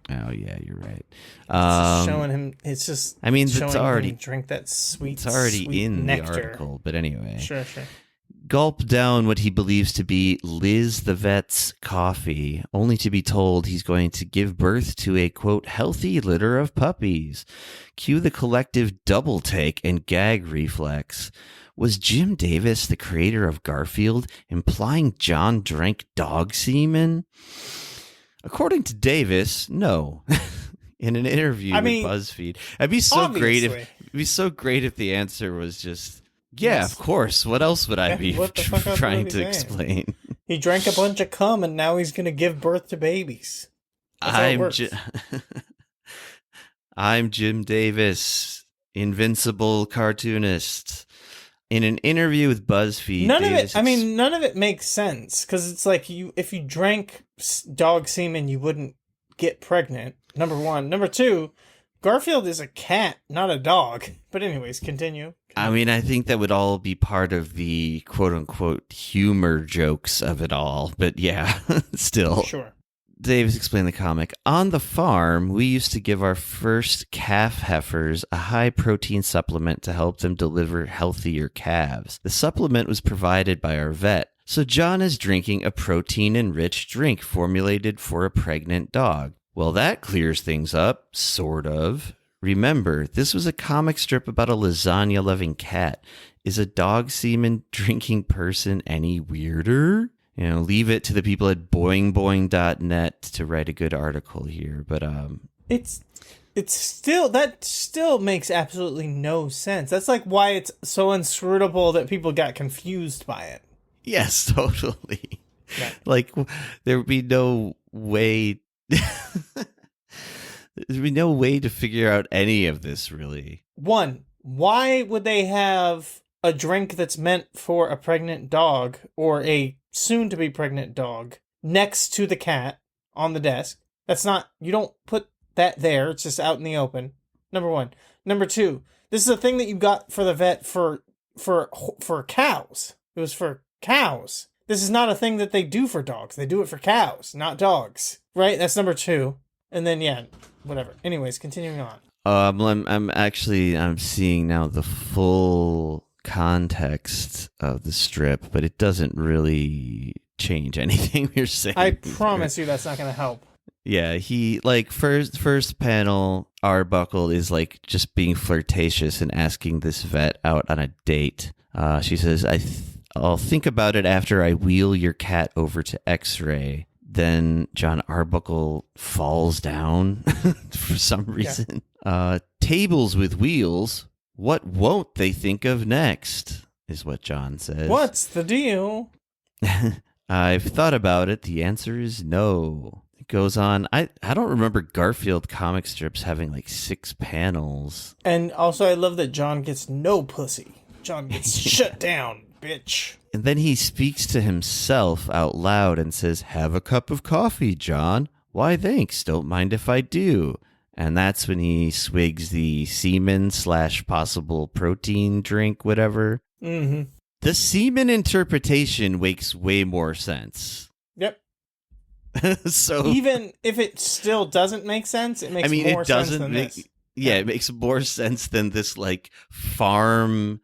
Oh yeah, you're right. It's just showing him. It's just. I mean, showing it's already him drink that sweet. It's already sweet in nectar. the article, but anyway. Sure. Gulp down what he believes to be Liz the vet's coffee, only to be told he's going to give birth to a, quote, healthy litter of puppies. Cue the collective double take and gag reflex. Was Jim Davis, the creator of Garfield, implying John drank dog semen? According to Davis, no. In an interview with BuzzFeed. It'd be so great if the answer was just, yeah, yes. Of course. What else would I be trying to explain? He drank a bunch of cum and now he's going to give birth to babies. I'm Jim Davis, invincible cartoonist. In an interview with BuzzFeed, none of it makes sense, because it's like if you drank dog semen, you wouldn't get pregnant. Number one. Number two, Garfield is a cat, not a dog. But anyways, continue. I mean, I think that would all be part of the quote-unquote humor jokes of it all. But yeah, still. Sure. Davis explained the comic. On the farm, we used to give our first calf heifers a high-protein supplement to help them deliver healthier calves. The supplement was provided by our vet. So John is drinking a protein-enriched drink formulated for a pregnant dog. Well, that clears things up, sort of. Remember, this was a comic strip about a lasagna-loving cat. Is a dog semen drinking person any weirder? Leave it to the people at boingboing.net to write a good article here. But it's still makes absolutely no sense. That's like why it's so inscrutable that people got confused by it. Yes, totally. Yeah. Like there would be no way. There'd be no way to figure out any of this, really. One, why would they have a drink that's meant for a pregnant dog or a soon-to-be pregnant dog next to the cat on the desk? You don't put that there. It's just out in the open. Number one. Number two, this is a thing that you got for the vet for cows. It was for cows. This is not a thing that they do for dogs. They do it for cows, not dogs. Right? That's number two. And then, yeah, whatever. Anyways, continuing on. I'm seeing now the full context of the strip, but it doesn't really change anything you're saying. I promise you that's not going to help. Yeah, he, first panel, Arbuckle is, just being flirtatious and asking this vet out on a date. She says, I'll think about it after I wheel your cat over to X-ray. Then John Arbuckle falls down for some reason. Tables with wheels. What won't they think of next? Is what John says. What's the deal? I've thought about it. The answer is no. It goes on. I don't remember Garfield comic strips having like 6 panels. And also, I love that John gets no pussy. John gets shut down, bitch. And then he speaks to himself out loud and says, "Have a cup of coffee, John. Why, thanks. Don't mind if I do." And that's when he swigs the semen / possible protein drink, whatever. Mm-hmm. The semen interpretation makes way more sense. Yep. So even if it still doesn't make sense, it makes more sense than this. Yeah, it makes more sense than this like farm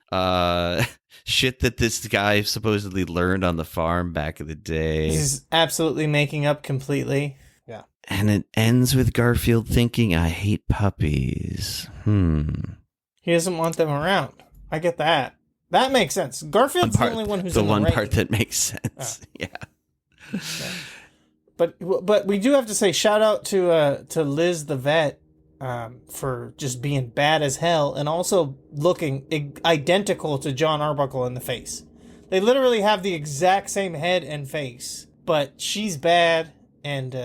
shit that this guy supposedly learned on the farm back in the day. This is absolutely making up completely. Yeah. And it ends with Garfield thinking, "I hate puppies." He doesn't want them around. I get that. That makes sense. Garfield's the only one who's the in the one right. part that makes sense. Yeah. But we do have to say shout out to Liz the vet for just being bad as hell and also looking identical to John Arbuckle in the face. They literally have the exact same head and face, but she's bad and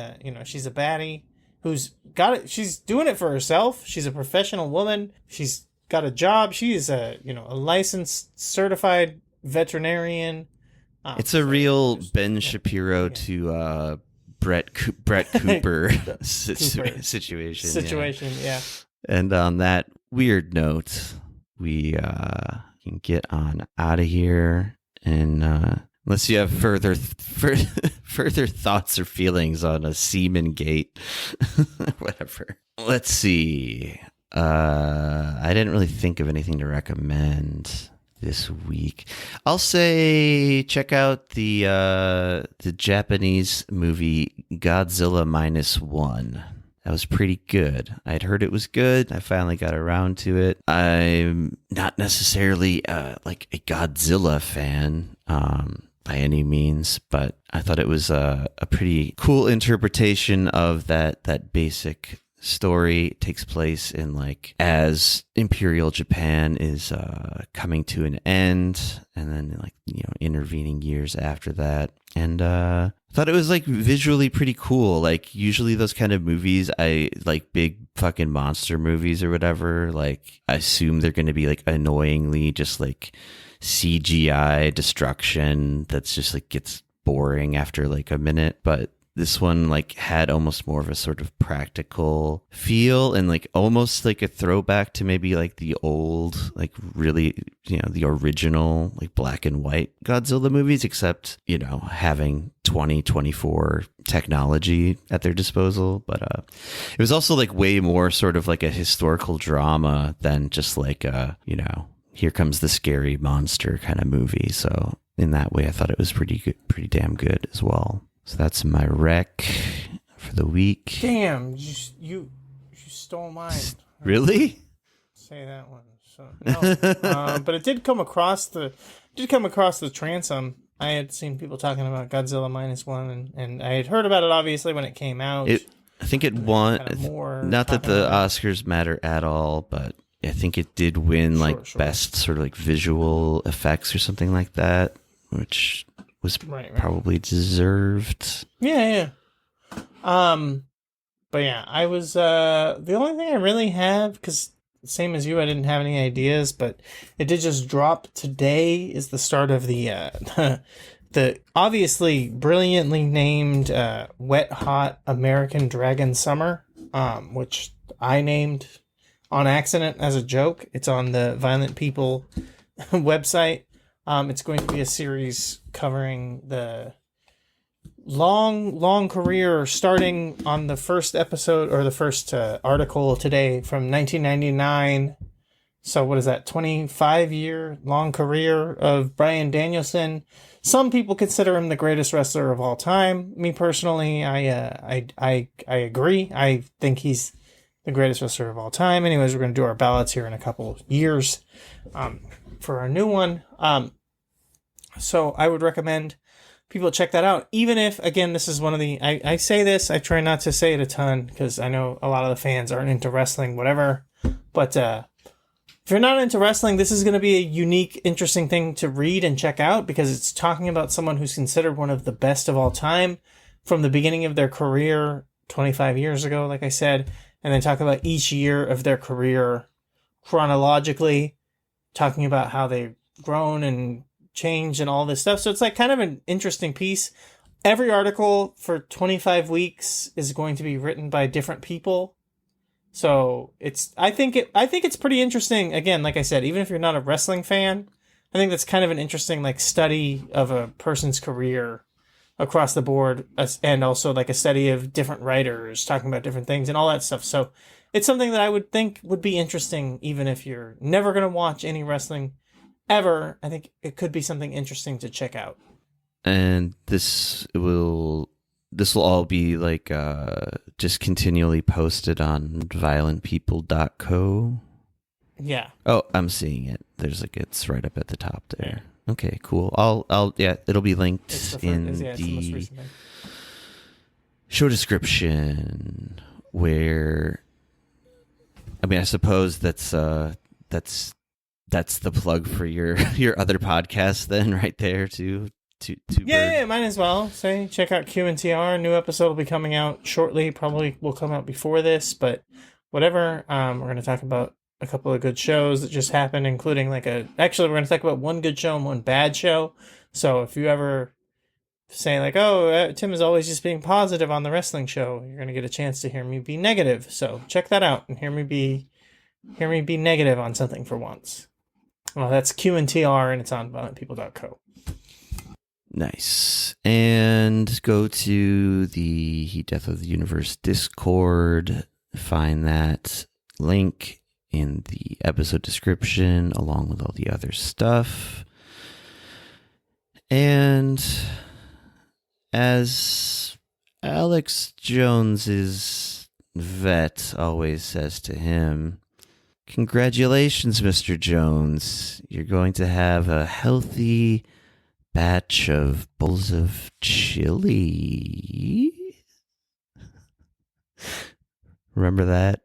she's a baddie who's got it. She's doing it for herself. She's a professional woman. She's got a job. She is a licensed certified veterinarian. It's a real Ben Shapiro to Brett Cooper situation. Yeah. And on that weird note, we can get on out of here. And unless you have further thoughts or feelings on a semen gate, whatever. Let's see. I didn't really think of anything to recommend this week. I'll say check out the Japanese movie Godzilla -1. That was pretty good. I'd heard it was good. I finally got around to it. I'm not necessarily like a Godzilla fan by any means, but I thought it was a pretty cool interpretation of that basic story. It takes place in like as Imperial Japan is coming to an end, and then like intervening years after that. And I thought it was like visually pretty cool. Like usually those kind of movies, I like big fucking monster movies or whatever. Like I assume they're going to be like annoyingly just like CGI destruction that's just like gets boring after like a minute, but this one like had almost more of a sort of practical feel and like almost like a throwback to maybe like the old, like really, the original like black and white Godzilla movies, except, having 2024 technology at their disposal. But it was also like way more sort of like a historical drama than just like here comes the scary monster kind of movie. So in that way, I thought it was pretty good, pretty damn good as well. So that's my rec for the week. Damn, you stole mine. Really? Say that one. So no, but it did come across the transom. I had seen people talking about Godzilla -1, and I had heard about it obviously when it came out. I think it won. Not that the Oscars matter at all, but I think it did win best sort of like visual effects or something like that, which was probably deserved. Yeah. But yeah, I was the only thing I really have, because same as you, I didn't have any ideas, but it did just drop today, is the start of the the obviously brilliantly named Wet Hot American Dragon Summer, which I named on accident as a joke. It's on the Violent People website. It's going to be a series covering the long career, starting on the first episode or the first article today from 1999. So what is that? 25-year long career of Bryan Danielson. Some people consider him the greatest wrestler of all time. Me personally, I agree. I think he's the greatest wrestler of all time. Anyways, we're going to do our ballots here in a couple of years for our new one. So I would recommend people check that out. Even if, again, this is one of the... I say this, I try not to say it a ton, because I know a lot of the fans aren't into wrestling, whatever. But if you're not into wrestling, this is going to be a unique, interesting thing to read and check out, because it's talking about someone who's considered one of the best of all time from the beginning of their career 25 years ago, like I said, and then talk about each year of their career chronologically, talking about how they've grown and changed and all this stuff. So it's like kind of an interesting piece. Every article for 25 weeks is going to be written by different people. So I think it's pretty interesting. Again, like I said, even if you're not a wrestling fan, I think that's kind of an interesting like study of a person's career across the board, and also like a study of different writers talking about different things and all that stuff. So it's something that I would think would be interesting, even if you're never going to watch any wrestling ever. I think it could be something interesting to check out. And this will all be like just continually posted on violentpeople.co. Yeah. Oh, I'm seeing it. There's like, it's right up at the top there. Okay, cool. I'll it'll be linked in the show description, where, I mean, I suppose that's the plug for your other podcast then, right there too. Yeah, might as well say check out QNTR. New episode will be coming out shortly. Probably will come out before this, but whatever. We're going to talk about a couple of good shows that just happened, including we're going to talk about one good show and one bad show. So if you ever say like, oh, Tim is always just being positive on the wrestling show, you're going to get a chance to hear me be negative. So check that out and hear me be negative on something for once. Well, that's QNTR, and it's on violentpeople.co. Nice. And go to the Heat Death of the Universe Discord. Find that link in the episode description, along with all the other stuff. And as Alex Jones's vet always says to him, congratulations, Mr. Jones. You're going to have a healthy batch of bowls of chili. Remember that?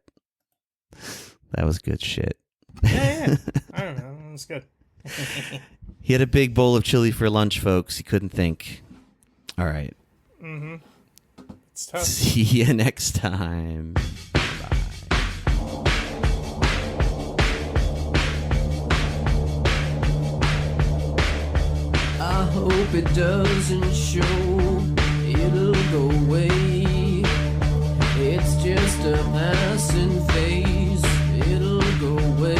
That was good shit. Yeah. I don't know. It was good. He had a big bowl of chili for lunch, folks. He couldn't think. All right. Mm-hmm. It's tough. See you next time. I hope it doesn't show, it'll go away. It's just a passing phase, it'll go away.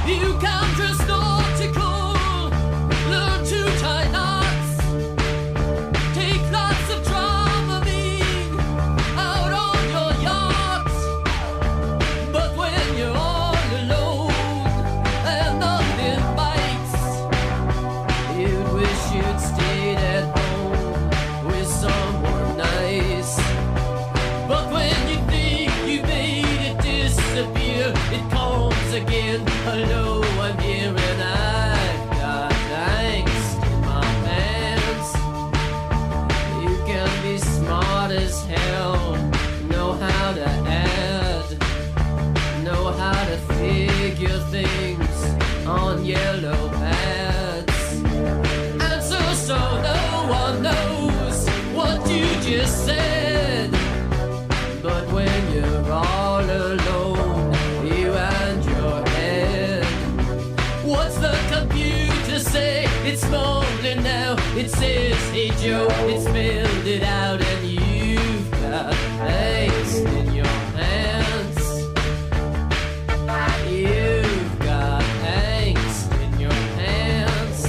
You can just nautical, learn to tie knots, take lots of Dramamine out on your yacht. But when you're all alone and nothing bites, you'd wish you'd stayed at home with someone nice. But when you think you made it disappear, it comes again. Hello, I'm here and I've got angst in my pants. You can be smart as hell, know how to add, know how to figure things on yellow pads. And so no one knows what you just said. But when you're all alone, you and your head, what's the computer say? It's smumbling now. It says, hey Joe, it spelled it out, and you've got angst in your pants. You've got angst in your pants.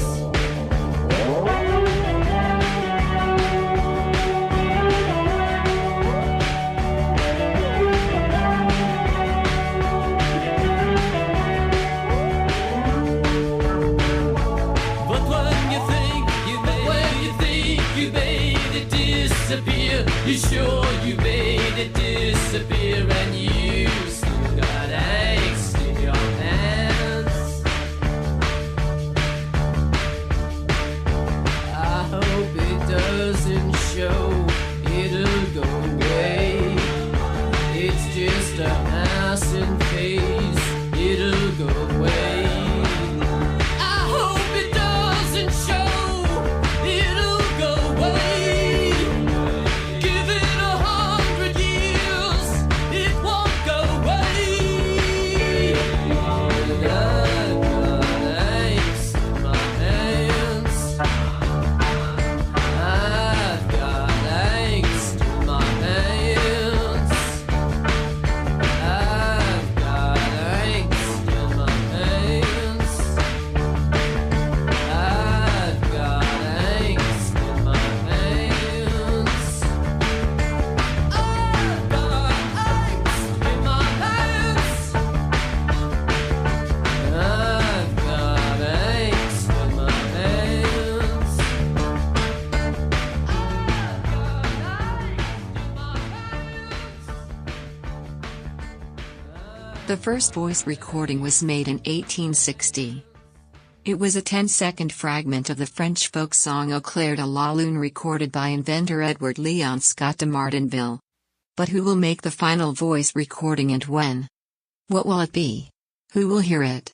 But when you think you made it disappear, The first voice recording was made in 1860. It was a 10-second fragment of the French folk song Au clair de la lune recorded by inventor Edward Leon Scott de Martinville. But who will make the final voice recording and when? What will it be? Who will hear it?